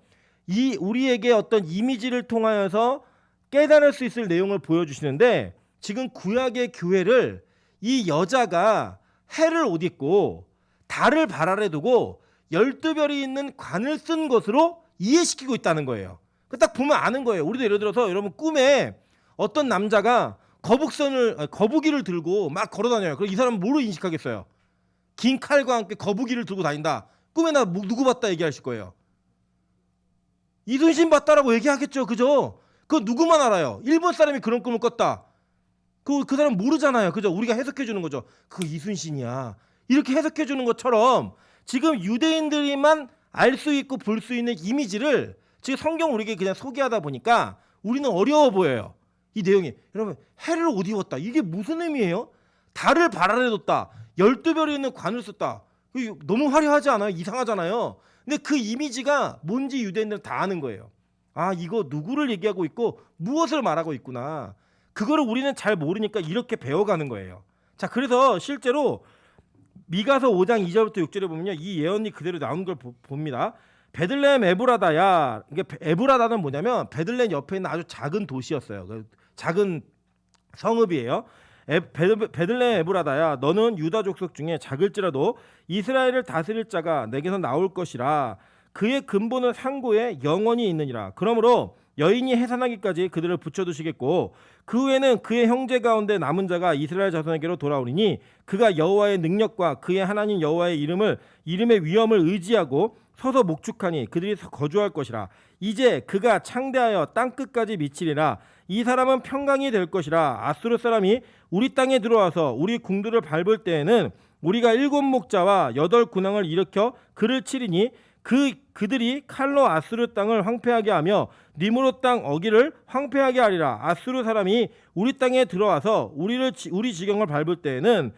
Speaker 1: 우리에게 어떤 이미지를 통하여서 깨달을 수 있을 내용을 보여주시는데, 지금 구약의 교회를 이 여자가 해를 옷 입고 달을 발 아래 두고 12별이 있는 관을 쓴 것으로 이해시키고 있다는 거예요. 딱 보면 아는 거예요. 우리도 예를 들어서 여러분 꿈에 어떤 남자가 거북이를 들고 막 걸어다녀요. 그럼 이 사람은 뭐로 인식하겠어요? 긴 칼과 함께 거북이를 들고 다닌다. 꿈에 나 누구 봤다 얘기하실 거예요. 이순신 봤다라고 얘기하겠죠. 그죠? 그거 누구만 알아요. 일본 사람이 그런 꿈을 꿨다. 그 사람 모르잖아요. 그죠? 우리가 해석해 주는 거죠. 그 이순신이야. 이렇게 해석해 주는 것처럼 지금 유대인들만 알 수 있고 볼 수 있는 이미지를 지금 성경 우리에게 그냥 소개하다 보니까 우리는 어려워 보여요. 이 내용이. 여러분, 해를 옷 입었다. 이게 무슨 의미예요? 달을 발 아래 뒀다. 12별이 있는 관을 썼다. 너무 화려하지 않아요? 이상하잖아요. 근데 그 이미지가 뭔지 유대인들은 다 아는 거예요. 아, 이거 누구를 얘기하고 있고 무엇을 말하고 있구나. 그거를 우리는 잘 모르니까 이렇게 배워가는 거예요. 자, 그래서 실제로 미가서 5장 2절부터 6절에 보면요, 이 예언이 그대로 나온 걸 봅니다. 베들레헴 에브라다야. 이게 에브라다는 뭐냐면 베들레헴 옆에 있는 아주 작은 도시였어요. 작은 성읍이에요. 베들레헴 에브라다야, 너는 유다 족속 중에 작을지라도 이스라엘을 다스릴 자가 내게서 나올 것이라. 그의 근본은 상고에 영원히 있느니라. 그러므로 여인이 해산하기까지 그들을 붙여두시겠고 그 후에는 그의 형제 가운데 남은 자가 이스라엘 자손에게로 돌아오리니 그가 여호와의 능력과 그의 하나님 여호와의 이름의 위엄을 의지하고 서서 목축하니 그들이 거주할 것이라. 이제 그가 창대하여 땅끝까지 미치리라. 이 사람은 평강이 될 것이라. 아수르 사람이 우리 땅에 들어와서 우리 궁들을 밟을 때에는 우리가 7 목자와 8 군왕을 일으켜 그를 치리니 그들이 칼로 아수르 땅을 황폐하게 하며 니므롯 땅 어기를 황폐하게 하리라. 아수르 사람이 우리 땅에 들어와서 우리 지경을 밟을 때에는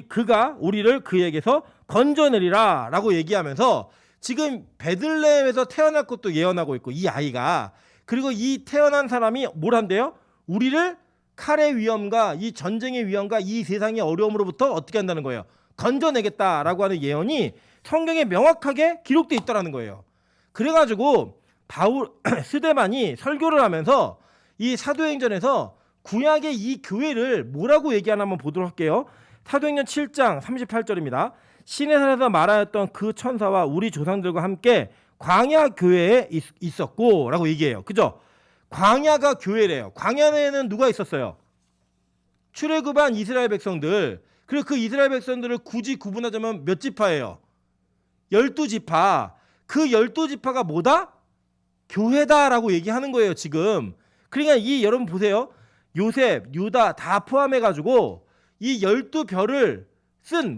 Speaker 1: 그가 우리를 그에게서 건져내리라라고 얘기하면서 지금 베들레헴에서 태어날 것도 예언하고 있고, 이 아이가, 그리고 이 태어난 사람이 뭘 한대요? 우리를 칼의 위험과 이 전쟁의 위험과 이 세상의 어려움으로부터 어떻게 한다는 거예요? 건져내겠다라고 하는 예언이 성경에 명확하게 기록되어 있다는 거예요. 그래가지고 스데반이 설교를 하면서 이 사도행전에서 구약의 이 교회를 뭐라고 얘기하나 한번 보도록 할게요. 사도행전 7장 38절입니다. 시내산에서 말하였던 그 천사와 우리 조상들과 함께 광야 교회에 있었고 라고 얘기해요. 그죠? 광야가 교회래요. 광야에는 누가 있었어요? 출애굽한 이스라엘 백성들. 그리고 그 이스라엘 백성들을 굳이 구분하자면 몇 지파예요? 12지파. 그 12지파가 뭐다? 교회다라고 얘기하는 거예요, 지금. 그러니까 여러분 보세요. 요셉, 유다 다 포함해가지고 이 12별을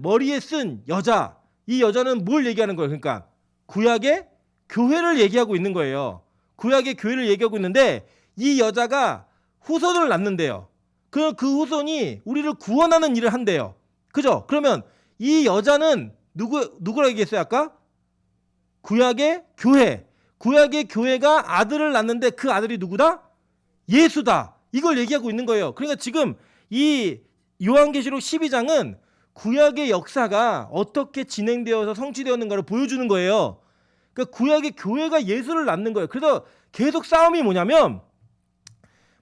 Speaker 1: 머리에 쓴 여자, 이 여자는 뭘 얘기하는 거예요? 그러니까 구약의 교회를 얘기하고 있는 거예요. 구약의 교회를 얘기하고 있는데 이 여자가 후손을 낳는데요. 그 후손이 우리를 구원하는 일을 한대요. 그죠? 그러면 이 여자는 누구라고 얘기했어요 아까? 구약의 교회. 구약의 교회가 아들을 낳는데 그 아들이 누구다? 예수다. 이걸 얘기하고 있는 거예요. 그러니까 지금 이 요한계시록 12장은 구약의 역사가 어떻게 진행되어서 성취되었는가를 보여주는 거예요. 그러니까 구약의 교회가 예수를 낳는 거예요. 그래서 계속 싸움이 뭐냐면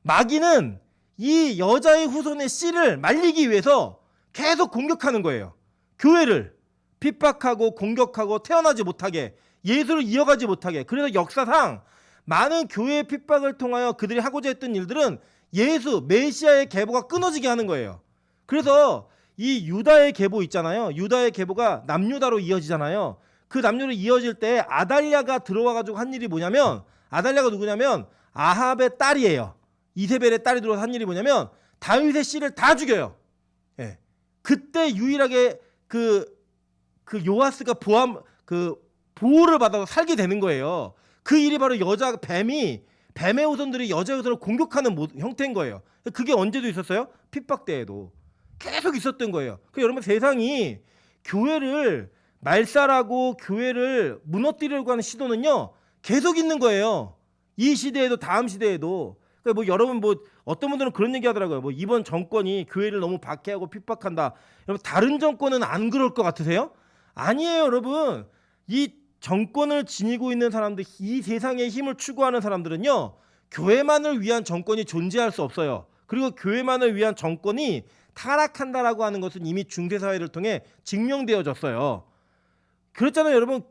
Speaker 1: 마귀는 이 여자의 후손의 씨를 말리기 위해서 계속 공격하는 거예요. 교회를 핍박하고 공격하고 태어나지 못하게, 예수를 이어가지 못하게. 그래서 역사상 많은 교회의 핍박을 통하여 그들이 하고자 했던 일들은 예수, 메시아의 계보가 끊어지게 하는 거예요. 그래서 이 유다의 계보 있잖아요. 유다의 계보가 남유다로 이어지잖아요. 그 남유로 이어질 때 아달랴가 들어와가지고 한 일이 뭐냐면, 아달랴가 누구냐면 아합의 딸이에요. 이세벨의 딸이 들어와서 한 일이 뭐냐면 다윗의 씨를 다 죽여요. 예. 그때 유일하게 그 요아스가 보호를 받아서 살게 되는 거예요. 그 일이 바로 뱀의 후손들이 여자의 후손을 공격하는 형태인 거예요. 그게 언제도 있었어요? 핍박 때에도 계속 있었던 거예요. 여러분, 세상이 교회를 말살하고 교회를 무너뜨리려고 하는 시도는요 계속 있는 거예요. 이 시대에도 다음 시대에도. 여러분 어떤 분들은 그런 얘기 하더라고요. 이번 정권이 교회를 너무 박해하고 핍박한다. 여러분, 다른 정권은 안 그럴 것 같으세요? 아니에요, 여러분. 이 정권을 지니고 있는 사람들, 이 세상의 힘을 추구하는 사람들은요 교회만을 위한 정권이 존재할 수 없어요. 그리고 교회만을 위한 정권이 타락한다라고 하는 것은 이미 중세사회를 통해 증명되어졌어요. 그렇잖아요, 여러분.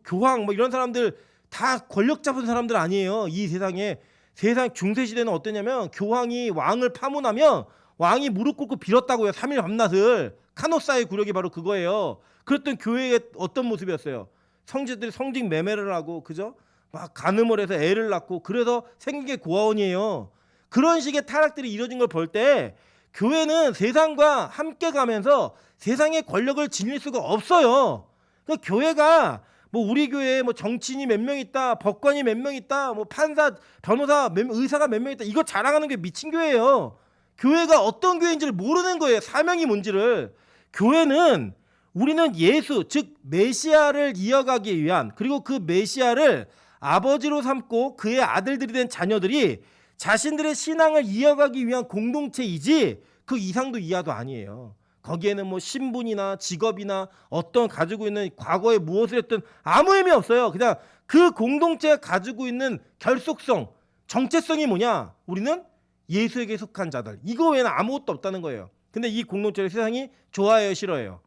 Speaker 1: 교황 이런 사람들 다 권력 잡은 사람들 아니에요. 이 세상 중세시대는 어땠냐면 교황이 왕을 파문하면 왕이 무릎 꿇고 빌었다고요. 3일 밤낮을. 카노사의 구력이 바로 그거예요. 그랬던 교회의 어떤 모습이었어요? 성지들이 성직 매매를 하고, 그죠? 막 간음을 해서 애를 낳고, 그래서 생긴 게 고아원이에요. 그런 식의 타락들이 이루어진 걸 볼 때 교회는 세상과 함께 가면서 세상의 권력을 지닐 수가 없어요. 그러니까 교회가 우리 교회에 정치인이 몇 명 있다, 법관이 몇 명 있다, 판사, 변호사, 의사가 몇 명 있다, 이거 자랑하는 게 미친 교회예요. 교회가 어떤 교회인지를 모르는 거예요. 사명이 뭔지를. 교회는 우리는 예수, 즉 메시아를 이어가기 위한, 그리고 그 메시아를 아버지로 삼고 그의 아들들이 된 자녀들이 자신들의 신앙을 이어가기 위한 공동체이지 그 이상도 이하도 아니에요. 거기에는 뭐 신분이나 직업이나 어떤 가지고 있는 과거에 무엇을 했든 아무 의미 없어요. 그냥 그 공동체가 가지고 있는 결속성, 정체성이 뭐냐? 우리는 예수에게 속한 자들. 이거 외에는 아무것도 없다는 거예요. 근데 이 공동체를 세상이 좋아해요, 싫어해요?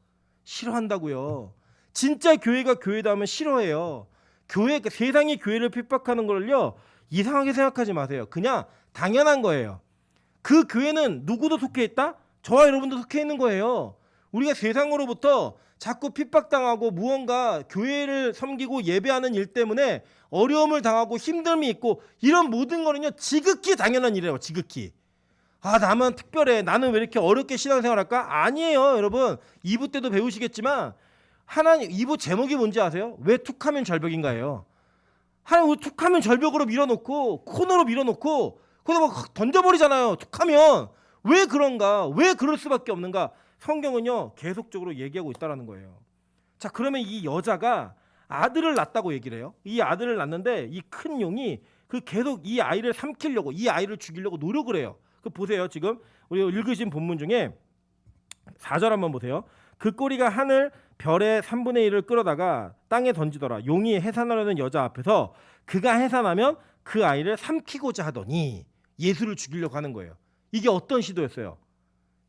Speaker 1: 싫어한다고요. 진짜 교회가 교회다 하면 싫어해요. 세상이 교회를 핍박하는 걸요, 이상하게 생각하지 마세요. 그냥 당연한 거예요. 그 교회는 누구도 속해 있다? 저와 여러분도 속해 있는 거예요. 우리가 세상으로부터 자꾸 핍박당하고 무언가 교회를 섬기고 예배하는 일 때문에 어려움을 당하고 힘듦이 있고 이런 모든 거는요, 지극히 당연한 일이에요. 지극히. 나만 특별해. 나는 왜 이렇게 어렵게 신앙생활할까? 아니에요, 여러분. 2부 때도 배우시겠지만 하나님 2부 제목이 뭔지 아세요? 왜 툭하면 절벽인가요? 하나님 툭하면 절벽으로 밀어놓고 코너로 밀어놓고 거기다 막 던져버리잖아요. 툭하면. 왜 그런가? 왜 그럴 수밖에 없는가? 성경은요, 계속적으로 얘기하고 있다는 거예요. 자, 그러면 이 여자가 아들을 낳았다고 얘기를 해요. 이 아들을 낳는데 이 큰 용이 계속 이 아이를 삼키려고, 이 아이를 죽이려고 노력을 해요. 보세요. 지금 우리 읽으신 본문 중에 4절 한번 보세요. 그 꼬리가 하늘 별의 3분의 1을 끌어다가 땅에 던지더라. 용이 해산하려는 여자 앞에서 그가 해산하면 그 아이를 삼키고자 하더니 예수를 죽이려고 하는 거예요. 이게 어떤 시도였어요?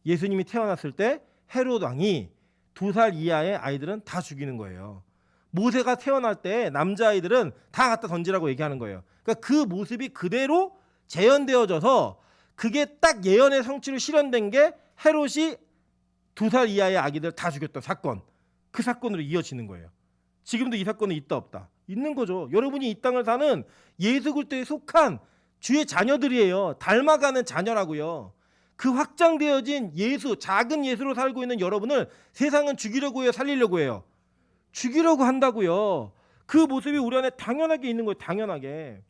Speaker 1: 예수님이 태어났을 때 헤롯 왕이 2살 이하의 아이들은 다 죽이는 거예요. 모세가 태어날 때 남자아이들은 다 갖다 던지라고 얘기하는 거예요. 그러니까 그 모습이 그대로 재현되어져서 그게 딱 예언의 성취로 실현된 게 헤롯이 2살 이하의 아기들 다 죽였던 사건. 그 사건으로 이어지는 거예요. 지금도 이 사건은 있다 없다? 있는 거죠. 여러분이 이 땅을 사는 예수 그리스도에 속한 주의 자녀들이에요. 닮아가는 자녀라고요. 그 확장되어진 예수, 작은 예수로 살고 있는 여러분을 세상은 죽이려고 해요, 살리려고 해요? 죽이려고 한다고요. 그 모습이 우리 안에 당연하게 있는 거예요. 당연하게.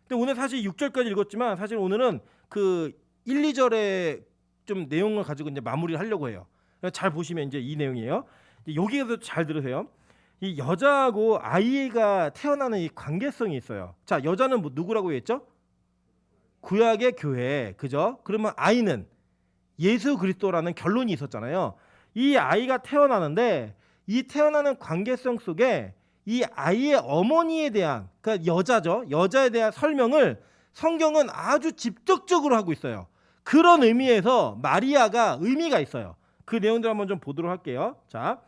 Speaker 1: 근데 오늘 사실 6절까지 읽었지만 사실 오늘은 그 1, 2절의 좀 내용을 가지고 이제 마무리를 하려고 해요. 잘 보시면 이제 이 내용이에요. 여기에서 잘 들으세요. 이 여자하고 아이가 태어나는 이 관계성이 있어요. 자, 여자는 누구라고 했죠? 구약의 교회, 그죠? 그러면 아이는 예수 그리스도라는 결론이 있었잖아요. 이 아이가 태어나는데 이 태어나는 관계성 속에 이 아이의 어머니에 대한, 그러니까 여자죠. 여자에 대한 설명을 성경은 아주 직접적으로 하고 있어요. 그런 의미에서 마리아가 의미가 있어요. 그 내용들 한번 좀 보도록 할게요. 자,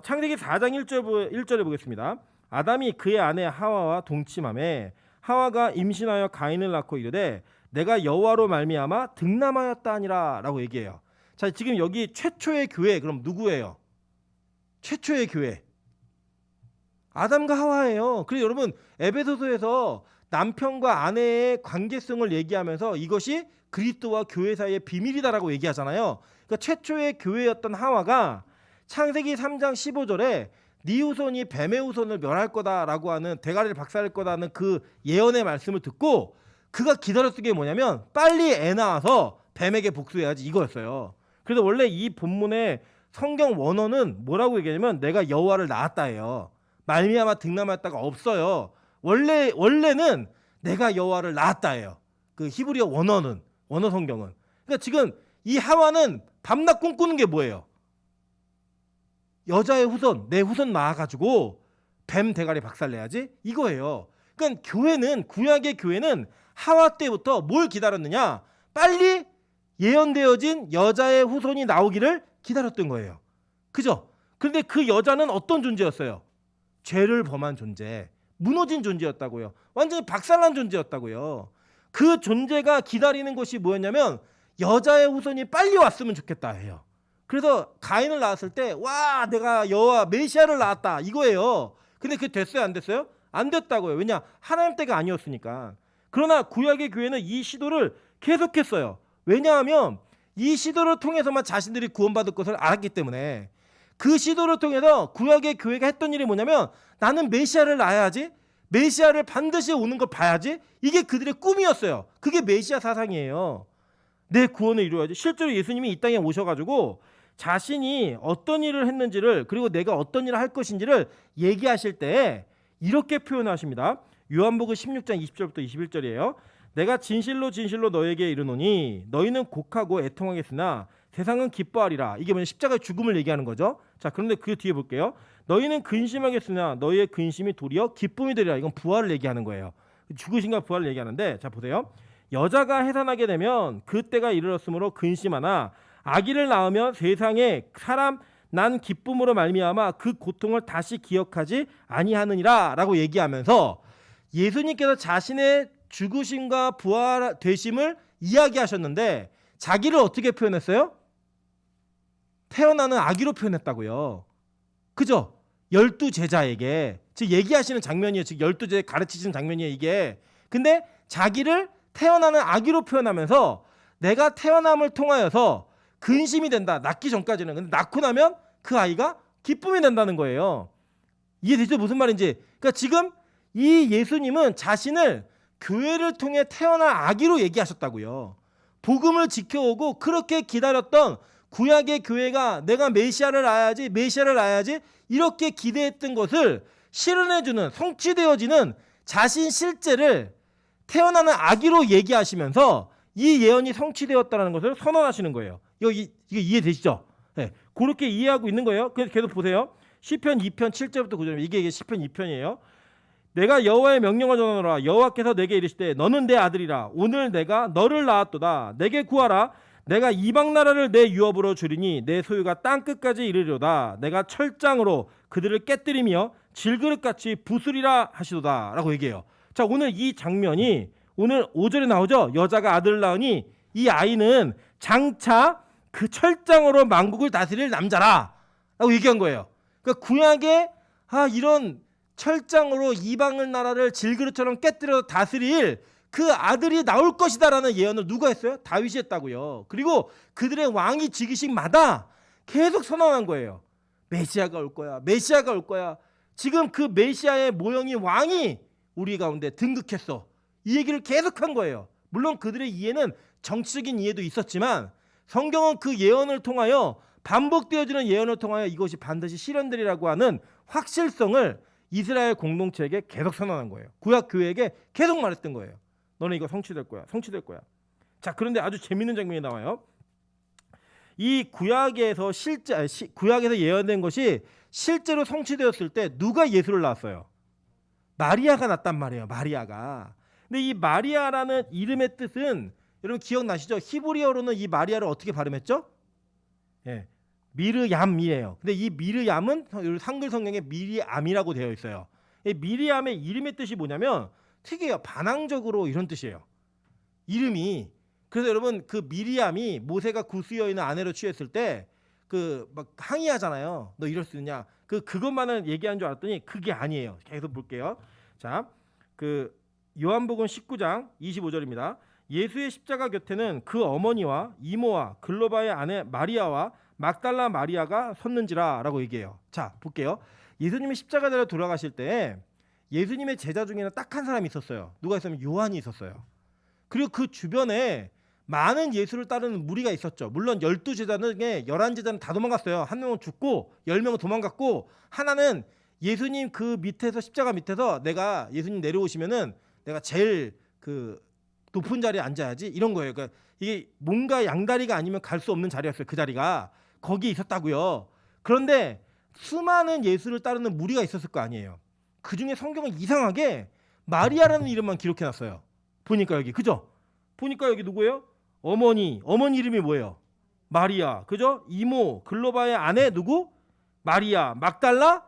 Speaker 1: 창세기 4장 1절에 보겠습니다. 아담이 그의 아내 하와와 동침하매 하와가 임신하여 가인을 낳고 이르되 내가 여호와로 말미암아 득남하였다 하니라 라고 얘기해요. 자, 지금 여기 최초의 교회, 그럼 누구예요? 최초의 교회 아담과 하와예요. 그래서 여러분 에베소서에서 남편과 아내의 관계성을 얘기하면서 이것이 그리스도와 교회 사이의 비밀이다라고 얘기하잖아요. 그러니까 최초의 교회였던 하와가 창세기 3장 15절에 네 후손이 뱀의 후손을 멸할 거다라고 하는, 대가리를 박살낼 거다는 그 예언의 말씀을 듣고 그가 기다렸던 게 뭐냐면 빨리 애 낳아서 뱀에게 복수해야지, 이거였어요. 그래서 원래 이 본문의 성경 원어는 뭐라고 얘기하냐면 내가 여호와를 낳았다예요. 말미암아 득남하였다가 없어요. 원래는 내가 여호와를 낳았다예요. 그 히브리어 원어 성경은. 그러니까 지금 이 하와는 밤낮 꿈꾸는 게 뭐예요? 여자의 후손, 내 후손 낳아가지고 뱀 대가리 박살내야지, 이거예요. 그러니까 구약의 교회는 하와 때부터 뭘 기다렸느냐? 빨리 예언되어진 여자의 후손이 나오기를 기다렸던 거예요. 그죠? 그런데 그 여자는 어떤 존재였어요? 죄를 범한 존재, 무너진 존재였다고요. 완전히 박살난 존재였다고요. 그 존재가 기다리는 것이 뭐였냐면 여자의 후손이 빨리 왔으면 좋겠다 해요. 그래서 가인을 낳았을 때 와, 내가 여호와 메시아를 낳았다, 이거예요. 근데 그게 됐어요, 안 됐어요? 안 됐다고요. 왜냐? 하나님 때가 아니었으니까. 그러나 구약의 교회는 이 시도를 계속했어요. 왜냐하면 이 시도를 통해서만 자신들이 구원받을 것을 알았기 때문에. 그 시도를 통해서 구약의 교회가 했던 일이 뭐냐면 나는 메시아를 낳아야지, 메시아를 반드시 오는 걸 봐야지, 이게 그들의 꿈이었어요. 그게 메시아 사상이에요. 내 구원을 이루어야지. 실제로 예수님이 이 땅에 오셔가지고 자신이 어떤 일을 했는지를, 그리고 내가 어떤 일을 할 것인지를 얘기하실 때 이렇게 표현하십니다. 요한복음 16장 20절부터 21절이에요. 내가 진실로 진실로 너에게 이르노니 너희는 곡하고 애통하겠으나 세상은 기뻐하리라. 이게 뭐냐, 십자가의 죽음을 얘기하는 거죠. 자, 그런데 그 뒤에 볼게요. 너희는 근심하겠으나 너희의 근심이 도리어 기쁨이 되리라. 이건 부활을 얘기하는 거예요. 죽으신가 부활을 얘기하는데, 자 보세요. 여자가 해산하게 되면 그때가 이르렀으므로 근심하나 아기를 낳으면 세상에 사람 난 기쁨으로 말미암아 그 고통을 다시 기억하지 아니하느니라라고 얘기하면서 예수님께서 자신의 죽으심과 부활되심을 이야기하셨는데 자기를 어떻게 표현했어요? 태어나는 아기로 표현했다고요. 그죠? 12제자에게 즉 얘기하시는 장면이에요. 즉 12제자 가르치시는 장면이에요, 이게. 근데 자기를 태어나는 아기로 표현하면서 내가 태어남을 통하여서 근심이 된다. 낳기 전까지는. 근데 낳고 나면 그 아이가 기쁨이 된다는 거예요. 이해되죠? 무슨 말인지. 그러니까 지금 이 예수님은 자신을 교회를 통해 태어난 아기로 얘기하셨다고요. 복음을 지켜오고 그렇게 기다렸던 구약의 교회가 내가 메시아를 낳아야지 이렇게 기대했던 것을 실현해주는, 성취되어지는 자신 실제를 태어나는 아기로 얘기하시면서 이 예언이 성취되었다는 것을 선언하시는 거예요. 이게 이해되시죠? 네, 그렇게 이해하고 있는 거예요. 그래서 계속 보세요. 시편 2편 7절부터 9절. 이게 시편 2편이에요. 내가 여호와의 명령을 전하노라. 여호와께서 내게 이르시되 너는 내 아들이라. 오늘 내가 너를 낳았도다. 내게 구하라. 내가 이방 나라를 내 유업으로 주리니 내 소유가 땅 끝까지 이르리로다. 내가 철장으로 그들을 깨뜨리며 질그릇같이 부수리라 하시도다. 라고 얘기해요. 자, 오늘 이 장면이 오늘 5절에 나오죠. 여자가 아들을 낳으니 이 아이는 장차 그 철장으로 만국을 다스릴 남자라 라고 얘기한 거예요. 그러니까 구약에 이런 철장으로 이방을 나라를 질그릇처럼 깨뜨려 다스릴 그 아들이 나올 것이다라는 예언을 누가 했어요? 다윗이 했다고요. 그리고 그들의 왕이 즉위식마다 계속 선언한 거예요. 메시아가 올 거야. 메시아가 올 거야. 지금 그 메시아의 모형이 왕이 우리 가운데 등극했어. 이 얘기를 계속한 거예요. 물론 그들의 이해는 정치적인 이해도 있었지만 성경은 그 예언을 통하여 반복되어지는 예언을 통하여 이것이 반드시 실현되리라고 하는 확실성을 이스라엘 공동체에게 계속 선언한 거예요. 구약 교회에게 계속 말했던 거예요. 너는 이거 성취될 거야. 성취될 거야. 자, 그런데 아주 재밌는 장면이 나와요. 이 구약에서 구약에서 예언된 것이 실제로 성취되었을 때 누가 예수를 낳았어요? 마리아가 낳았단 말이에요. 마리아가. 근데 이 마리아라는 이름의 뜻은 여러분 기억나시죠? 히브리어로는 이 마리아를 어떻게 발음했죠? 예, 미르얌이에요. 근데 이 미르얌은 한글 성경에 미리암이라고 되어 있어요. 이 미리암의 이름의 뜻이 뭐냐면 특이해요. 반항적으로 이런 뜻이에요. 이름이. 그래서 여러분 그 미리암이 모세가 구스 여인을 아내로 취했을 때 그 막 항의하잖아요. 너 이럴 수 있냐? 그것만을 얘기한 줄 알았더니 그게 아니에요. 계속 볼게요. 자, 그 요한복음 19장 25절입니다. 예수의 십자가 곁에는 그 어머니와 이모와 글로바의 아내 마리아와 막달라 마리아가 섰는지라라고 얘기해요. 자, 볼게요. 예수님이 십자가대로 돌아가실 때 예수님의 제자 중에는 딱 한 사람이 있었어요. 누가 있었냐면 요한이 있었어요. 그리고 그 주변에 많은 예수를 따르는 무리가 있었죠. 물론 12제자 중에 11제자는 다 도망갔어요. 한 명은 죽고 10명은 도망갔고 하나는 예수님 그 밑에서 십자가 밑에서 내가 예수님 내려오시면은 내가 제일 그 높은 자리에 앉아야지 이런 거예요. 그러니까 이게 뭔가 양다리가 아니면 갈 수 없는 자리였어요. 그 자리가 거기 있었다고요. 그런데 수많은 예수를 따르는 무리가 있었을 거 아니에요. 그 중에 성경은 이상하게 마리아라는 이름만 기록해놨어요. 보니까 여기 그죠? 보니까 여기 누구예요? 어머니 이름이 뭐예요? 마리아. 그죠? 이모 글로바의 아내 누구? 마리아. 막달라?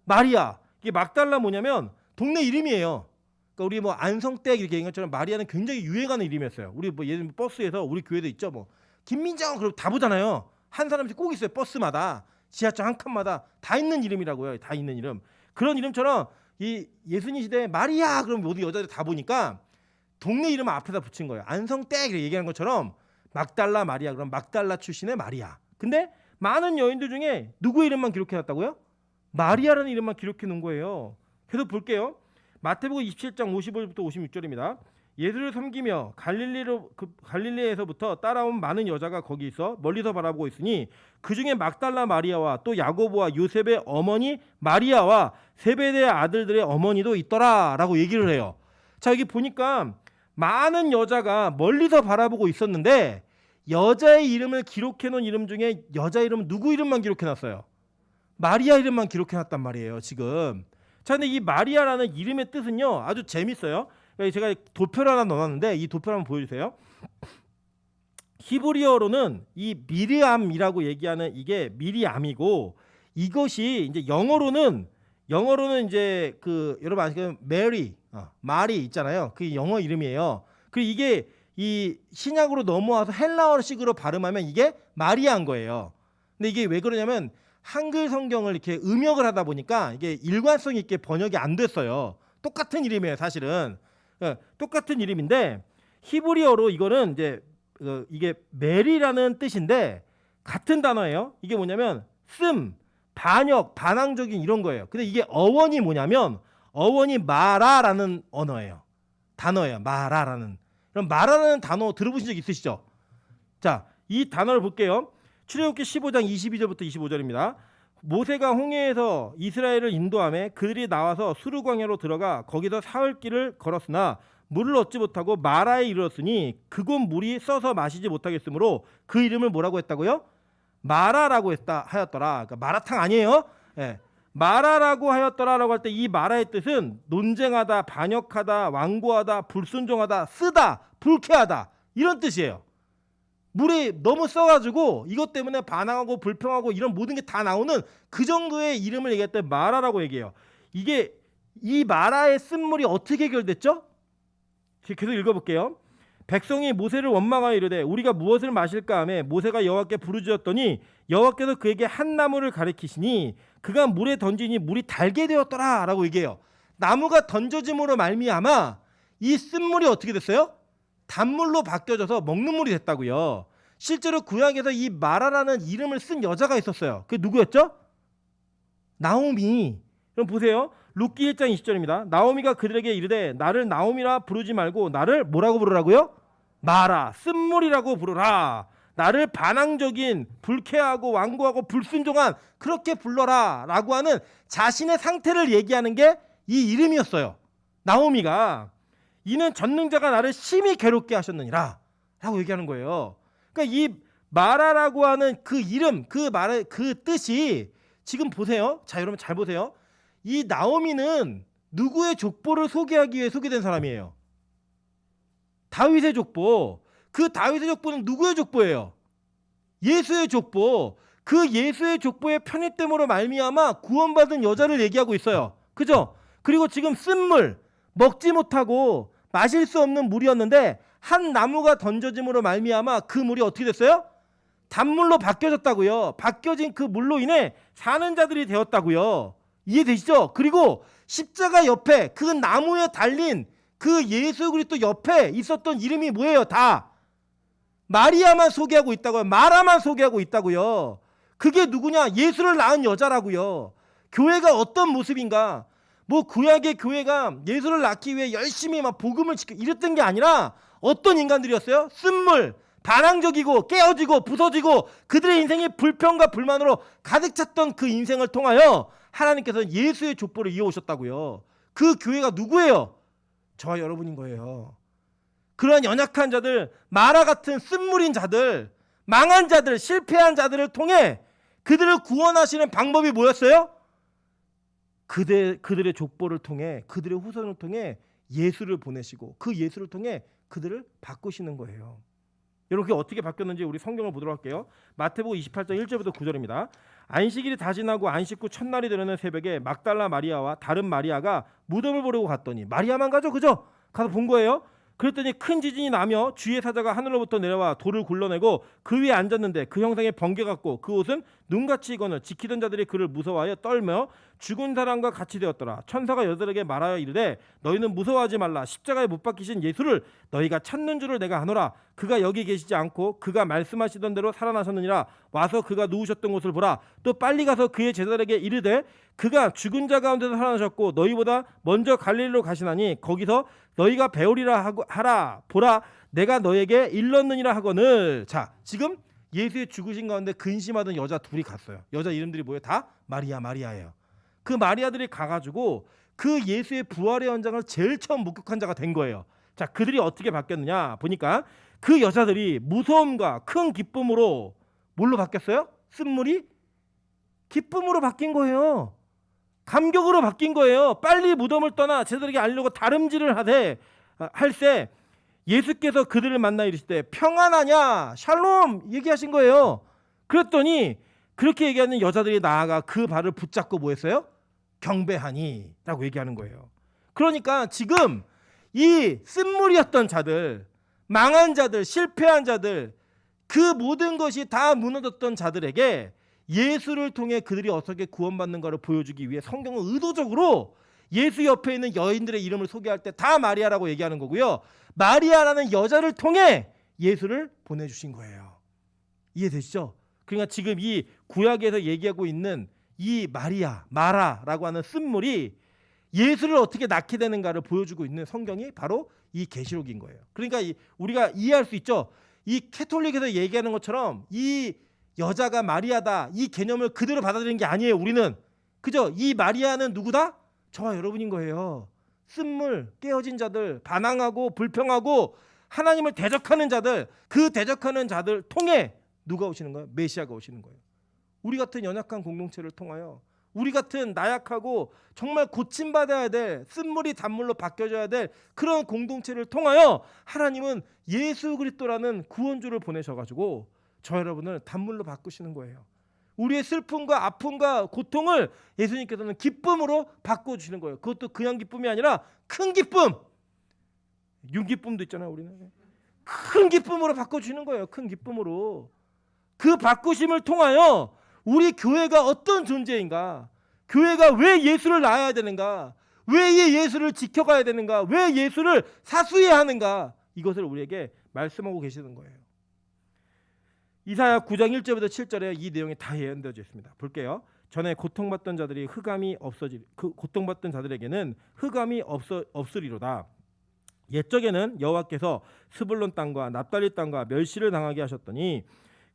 Speaker 1: 마리아. 이게 막달라 뭐냐면 동네 이름이에요. 그러니까 우리 뭐 안성댁 이렇게 얘기한 것처럼 마리아는 굉장히 유행하는 이름이었어요. 우리 뭐 예를 들면 버스에서 우리 교회도 있죠. 뭐 김민정 그럼 다 보잖아요. 한 사람씩 꼭 있어요. 버스마다 지하철 한 칸마다 다 있는 이름이라고요. 다 있는 이름. 그런 이름처럼 이 예수님 시대에 마리아 그럼 모든 여자들 다 보니까 동네 이름 앞에다 붙인 거예요. 안성댁 이렇게 얘기하는 것처럼 막달라 마리아 그럼 막달라 출신의 마리아. 근데 많은 여인들 중에 누구 이름만 기록해놨다고요? 마리아라는 이름만 기록해놓은 거예요. 계속 볼게요. 마태복음 27장 55절부터 56절입니다. 예수를 섬기며 갈릴리에서부터 따라온 많은 여자가 거기 있어 멀리서 바라보고 있으니 그중에 막달라 마리아와 또 야고보와 요셉의 어머니 마리아와 세베대의 아들들의 어머니도 있더라라고 얘기를 해요. 자, 여기 보니까 많은 여자가 멀리서 바라보고 있었는데 여자의 이름을 기록해 놓은 이름 중에 여자 이름은 누구 이름만 기록해 놨어요? 마리아 이름만 기록해 놨단 말이에요, 지금. 자, 근데 이 마리아라는 이름의 뜻은요, 아주 재밌어요. 제가 도표를 하나 넣어놨는데 이 도표를 한번 보여주세요. 히브리어로는 이 미리암이라고 얘기하는 이게 미리암이고, 이것이 이제 영어로는 이제 그 여러분 아시는 메리, 마리 있잖아요. 그게 영어 이름이에요. 그리고 이게 이 신약으로 넘어와서 헬라어식으로 발음하면 이게 마리아인 거예요. 근데 이게 왜 그러냐면 한글 성경을 이렇게 음역을 하다 보니까 이게 일관성 있게 번역이 안 됐어요. 똑같은 이름이에요, 사실은. 똑같은 이름인데 히브리어로 이거는 이제 이게 메리라는 뜻인데 같은 단어예요. 이게 뭐냐면 반역, 반항적인 이런 거예요. 근데 이게 어원이 뭐냐면 어원이 마라라는 단어예요. 마라라는. 그럼 마라라는 단어 들어보신 적 있으시죠? 자, 이 단어를 볼게요. 출애굽기 15장 22절부터 25절입니다. 모세가 홍해에서 이스라엘을 인도하며 그들이 나와서 수르 광야로 들어가 거기서 사흘 길을 걸었으나 물을 얻지 못하고 마라에 이르렀으니 그곳 물이 써서 마시지 못하겠으므로 그 이름을 뭐라고 했다고요? 마라라고 하였더라. 그러니까 마라탕 아니에요? 예. 마라라고 하였더라라고 할 때 이 마라의 뜻은 논쟁하다, 반역하다, 완고하다, 불순종하다, 쓰다, 불쾌하다 이런 뜻이에요. 물이 너무 써가지고 이것 때문에 반항하고 불평하고 이런 모든 게 다 나오는 그 정도의 이름을 얘기할 때 마라라고 얘기해요. 이게 이 마라의 쓴물이 어떻게 해결됐죠? 계속 읽어볼게요. 백성이 모세를 원망하여 이르되 우리가 무엇을 마실까 하며 모세가 여호와께 부르짖었더니 여호와께서 그에게 한 나무를 가리키시니 그가 물에 던지니 물이 달게 되었더라 라고 얘기해요. 나무가 던져짐으로 말미암아 이 쓴물이 어떻게 됐어요? 단물로 바뀌어져서 먹는 물이 됐다고요. 실제로 구약에서 이 마라라는 이름을 쓴 여자가 있었어요. 그게 누구였죠? 나오미. 그럼 보세요. 룻기 1장 20절입니다. 나오미가 그들에게 이르되 나를 나오미라 부르지 말고 나를 뭐라고 부르라고요? 마라, 쓴물이라고 부르라. 나를 반항적인, 불쾌하고 완고하고 불순종한 그렇게 불러라 라고 하는 자신의 상태를 얘기하는 게 이 이름이었어요. 나오미가. 이는 전능자가 나를 심히 괴롭게 하셨느니라 라고 얘기하는 거예요. 그러니까 이 마라라고 하는 그 이름, 그 뜻이 지금 보세요. 자, 여러분 잘 보세요. 이 나오미는 누구의 족보를 소개하기 위해 소개된 사람이에요? 다윗의 족보. 그 다윗의 족보는 누구의 족보예요? 예수의 족보. 그 예수의 족보의 편입됨으로 말미암아 구원받은 여자를 얘기하고 있어요. 그죠? 그리고 지금 쓴물, 먹지 못하고 마실 수 없는 물이었는데 한 나무가 던져짐으로 말미암아 그 물이 어떻게 됐어요? 단물로 바뀌어졌다고요. 바뀌어진 그 물로 인해 사는 자들이 되었다고요. 이해되시죠? 그리고 십자가 옆에 그 나무에 달린 그 예수 그리스도 옆에 있었던 이름이 뭐예요? 다 마리아만 소개하고 있다고요. 마라만 소개하고 있다고요. 그게 누구냐? 예수를 낳은 여자라고요. 교회가 어떤 모습인가? 뭐 구약의 교회가 예수를 낳기 위해 열심히 막 복음을 지키고 이랬던 게 아니라 어떤 인간들이었어요? 쓴물, 반항적이고 깨어지고 부서지고 그들의 인생이 불평과 불만으로 가득 찼던 그 인생을 통하여 하나님께서 예수의 족보를 이어오셨다고요. 그 교회가 누구예요? 저와 여러분인 거예요. 그러한 연약한 자들, 마라 같은 쓴물인 자들, 망한 자들, 실패한 자들을 통해 그들을 구원하시는 방법이 뭐였어요? 그들의 족보를 통해, 그들의 후손을 통해 예수를 보내시고 그 예수를 통해 그들을 바꾸시는 거예요. 여러분 그게 어떻게 바뀌었는지 우리 성경을 보도록 할게요. 마태복음 28장 1절부터 9절입니다. 안식일이 다 지나고 안식 후 첫날이 되는 새벽에 막달라 마리아와 다른 마리아가 무덤을 보려고 갔더니 마리아만 가죠, 그죠? 가서 본 거예요. 그랬더니 큰 지진이 나며 주의 사자가 하늘로부터 내려와 돌을 굴러내고 그 위에 앉았는데 그 형상에 번개 같고 그 옷은 눈같이 익거늘 지키던 자들이 그를 무서워하여 떨며 죽은 사람과 같이 되었더라. 천사가 여자들에게 말하여 이르되 너희는 무서워하지 말라. 십자가에 못 박히신 예수를 너희가 찾는 줄을 내가 아노라. 그가 여기 계시지 않고 그가 말씀하시던 대로 살아나셨느니라. 와서 그가 누우셨던 곳을 보라. 또 빨리 가서 그의 제자들에게 이르되 그가 죽은 자 가운데서 살아나셨고 너희보다 먼저 갈릴리로 가시나니 거기서 너희가 배우리라 하라. 보라 내가 너에게 일렀느니라 하거늘. 자, 지금 예수의 죽으신 가운데 근심하던 여자 둘이 갔어요. 여자 이름들이 뭐예요? 다 마리아예요. 그 마리아들이 가가지고 그 예수의 부활의 현장을 제일 처음 목격한 자가 된 거예요. 자, 그들이 어떻게 바뀌었느냐 보니까 그 여자들이 무서움과 큰 기쁨으로 뭘로 바뀌었어요? 쓴물이 기쁨으로 바뀐 거예요. 감격으로 바뀐 거예요. 빨리 무덤을 떠나 제자들에게 알려고 다름질을 할세 예수께서 그들을 만나 이르시되 평안하냐 샬롬 얘기하신 거예요. 그랬더니 그렇게 얘기하는 여자들이 나아가 그 발을 붙잡고 뭐 했어요? 경배하니 라고 얘기하는 거예요. 그러니까 지금 이 쓴물이었던 자들, 망한 자들, 실패한 자들, 그 모든 것이 다 무너졌던 자들에게 예수를 통해 그들이 어떻게 구원받는가를 보여주기 위해 성경은 의도적으로 예수 옆에 있는 여인들의 이름을 소개할 때 다 마리아라고 얘기하는 거고요. 마리아라는 여자를 통해 예수를 보내주신 거예요. 이해되시죠? 그러니까 지금 이 구약에서 얘기하고 있는 이 마라라고 하는 쓴물이 예수를 어떻게 낳게 되는가를 보여주고 있는 성경이 바로 이 계시록인 거예요. 그러니까 우리가 이해할 수 있죠. 이 캐톨릭에서 얘기하는 것처럼 이 여자가 마리아다 이 개념을 그대로 받아들이는 게 아니에요. 우리는 그죠? 이 마리아는 누구다? 저와 여러분인 거예요. 쓴물, 깨어진 자들, 반항하고 불평하고 하나님을 대적하는 자들, 그 대적하는 자들 통해 누가 오시는 거예요? 메시아가 오시는 거예요. 우리 같은 연약한 공동체를 통하여 우리 같은 나약하고 정말 고침받아야 될 쓴물이 단물로 바뀌어져야 될 그런 공동체를 통하여 하나님은 예수 그리스도라는 구원주를 보내셔가지고 저 여러분을 단물로 바꾸시는 거예요. 우리의 슬픔과 아픔과 고통을 예수님께서는 기쁨으로 바꿔주시는 거예요. 그것도 그냥 기쁨이 아니라 큰 기쁨. 윤기쁨도 있잖아요. 우리는 큰 기쁨으로 바꿔주시는 거예요. 큰 기쁨으로. 그 바꾸심을 통하여 우리 교회가 어떤 존재인가, 교회가 왜 예수를 낳아야 되는가, 왜 이 예수를 지켜가야 되는가, 왜 예수를 사수해야 하는가, 이것을 우리에게 말씀하고 계시는 거예요. 이사야 9장 1절부터 7절에 이 내용이 다 예언되어져 있습니다. 볼게요. 전에 고통받던 자들이 고통받던 자들에게는 흑암이 없으리로다. 옛적에는 여호와께서 스불론 땅과 납달리 땅과 멸시를 당하게 하셨더니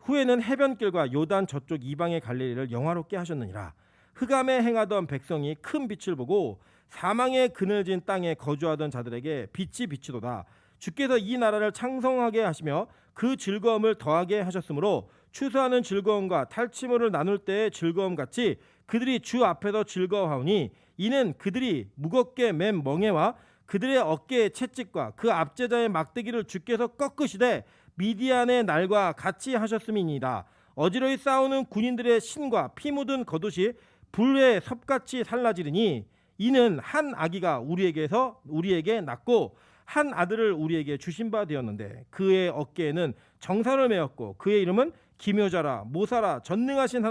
Speaker 1: 후에는 해변길과 요단 저쪽 이방의 갈릴리를 영화롭게 하셨느니라. 흑암에 행하던 백성이 큰 빛을 보고 사망의 그늘진 땅에 거주하던 자들에게 빛이 비치도다. 주께서 이 나라를 창성하게 하시며 그 즐거움을 더하게 하셨으므로 추수하는 즐거움과 탈취물을 나눌 때의 즐거움 같이 그들이 주 앞에서 즐거워하오니 이는 그들이 무겁게 맨 멍에와 그들의 어깨의 채찍과 그 압제자의 막대기를 주께서 꺾으시되 미디안의 날과 같이 하셨음이니이다. 어지러이 싸우는 군인들의 신과 피 묻은 겉옷이 불에 섭같이 살라지르니 이는 한 아기가 우리에게 낳고 한 아들을 우리에게 주신 바 되었는데 그의 어깨에는 정사를 메었고 그의 이름은 기묘자라 모사라 전능하신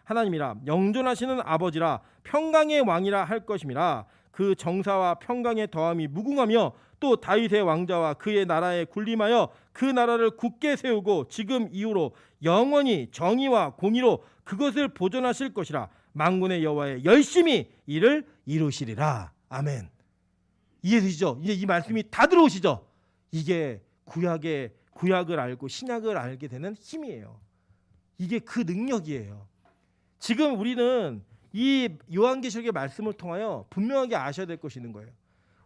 Speaker 1: 하나님이라 영존하시는 아버지라 평강의 왕이라 할 것임이라. 그 정사와 평강의 더함이 무궁하며 또 다윗의 왕자와 그의 나라에 군림하여 그 나라를 굳게 세우고 지금 이후로 영원히 정의와 공의로 그것을 보존하실 것이라. 만군의 여호와의 열심히 이를 이루시리라. 아멘. 이해되시죠? 이제 이 말씀이 다 들어오시죠? 이게 구약을 알고 신약을 알게 되는 힘이에요. 이게 그 능력이에요. 지금 우리는 이 요한계시록의 말씀을 통하여 분명하게 아셔야 될 것이 있는 거예요.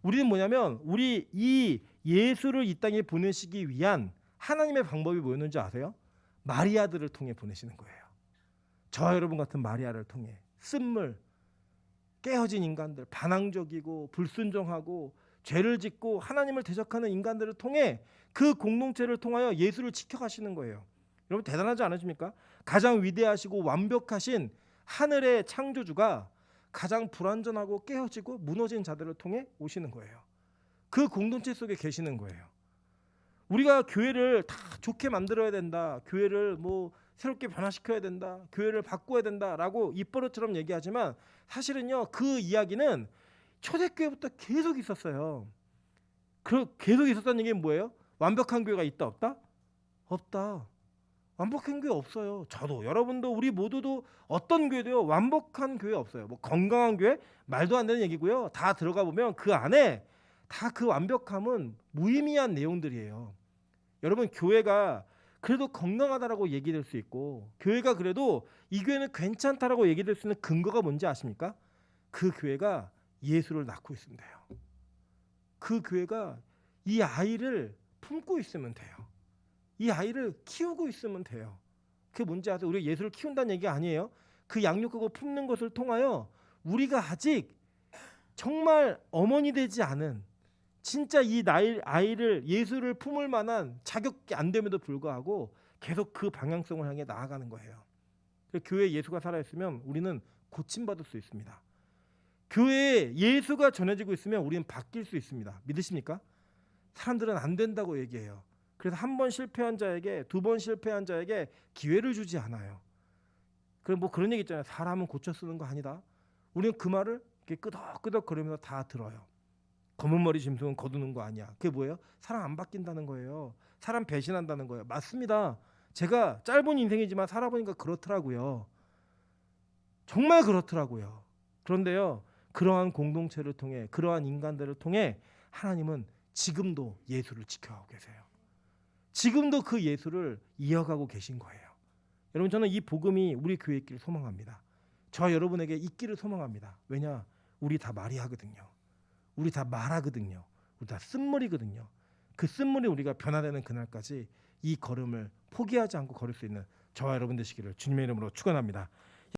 Speaker 1: 우리는 뭐냐면 우리 이 예수를 이 땅에 보내시기 위한 하나님의 방법이 뭐였는지 아세요? 마리아들을 통해 보내시는 거예요. 저와 여러분 같은 마리아를 통해 쓴물, 깨어진 인간들, 반항적이고 불순종하고 죄를 짓고 하나님을 대적하는 인간들을 통해 그 공동체를 통하여 예수를 지켜가시는 거예요. 여러분 대단하지 않으십니까? 가장 위대하시고 완벽하신 하늘의 창조주가 가장 불완전하고 깨어지고 무너진 자들을 통해 오시는 거예요. 그 공동체 속에 계시는 거예요. 우리가 교회를 다 좋게 만들어야 된다, 교회를 뭐 새롭게 변화시켜야 된다, 교회를 바꿔야 된다라고 입버릇처럼 얘기하지만 사실은요 그 이야기는 초대교회부터 계속 있었어요. 계속 있었다는 얘기는 뭐예요? 완벽한 교회가 있다 없다? 없다. 완벽한 교회 없어요. 저도 여러분도 우리 모두도 어떤 교회도요 완벽한 교회 없어요. 뭐 건강한 교회 말도 안 되는 얘기고요. 다 들어가 보면 그 안에 다 그 완벽함은 무의미한 내용들이에요. 여러분 교회가 그래도 건강하다라고 얘기될 수 있고 교회가 그래도 이 교회는 괜찮다라고 얘기될 수 있는 근거가 뭔지 아십니까? 그 교회가 예수를 낳고 있으면 돼요. 그 교회가 이 아이를 품고 있으면 돼요. 이 아이를 키우고 있으면 돼요. 그게 뭔지 아세요? 우리가 예수를 키운다는 얘기가 아니에요. 그 양육하고 품는 것을 통하여 우리가 아직 정말 어머니 되지 않은 진짜 이 아이를 예수를 품을 만한 자격이 안 됨에도 불구하고 계속 그 방향성을 향해 나아가는 거예요. 교회에 예수가 살아있으면 우리는 고침받을 수 있습니다. 교회에 예수가 전해지고 있으면 우리는 바뀔 수 있습니다. 믿으십니까? 사람들은 안 된다고 얘기해요. 그래서 한 번 실패한 자에게, 두 번 실패한 자에게 기회를 주지 않아요. 그럼 뭐 그런 얘기 있잖아요. 사람은 고쳐 쓰는 거 아니다. 우리는 그 말을 이렇게 끄덕끄덕 거리면서 다 들어요. 검은 머리 짐승은 거두는 거 아니야. 그게 뭐예요? 사람 안 바뀐다는 거예요. 사람 배신한다는 거예요. 맞습니다. 제가 짧은 인생이지만 살아보니까 그렇더라고요. 정말 그렇더라고요. 그런데요, 그러한 공동체를 통해, 그러한 인간들을 통해 하나님은 지금도 예수를 지켜가고 계세요. 지금도 그 예수를 이어가고 계신 거예요. 여러분, 저는 이 복음이 우리 교회에 있기를 소망합니다. 저와 여러분에게 있기를 소망합니다. 왜냐? 우리 다 마리아거든요. 우리 다 말하거든요. 우리 다 쓴물이거든요. 그 쓴물이 우리가 변화되는 그날까지 이 걸음을 포기하지 않고 걸을 수 있는 저와 여러분 되시기를 주님의 이름으로 축원합니다.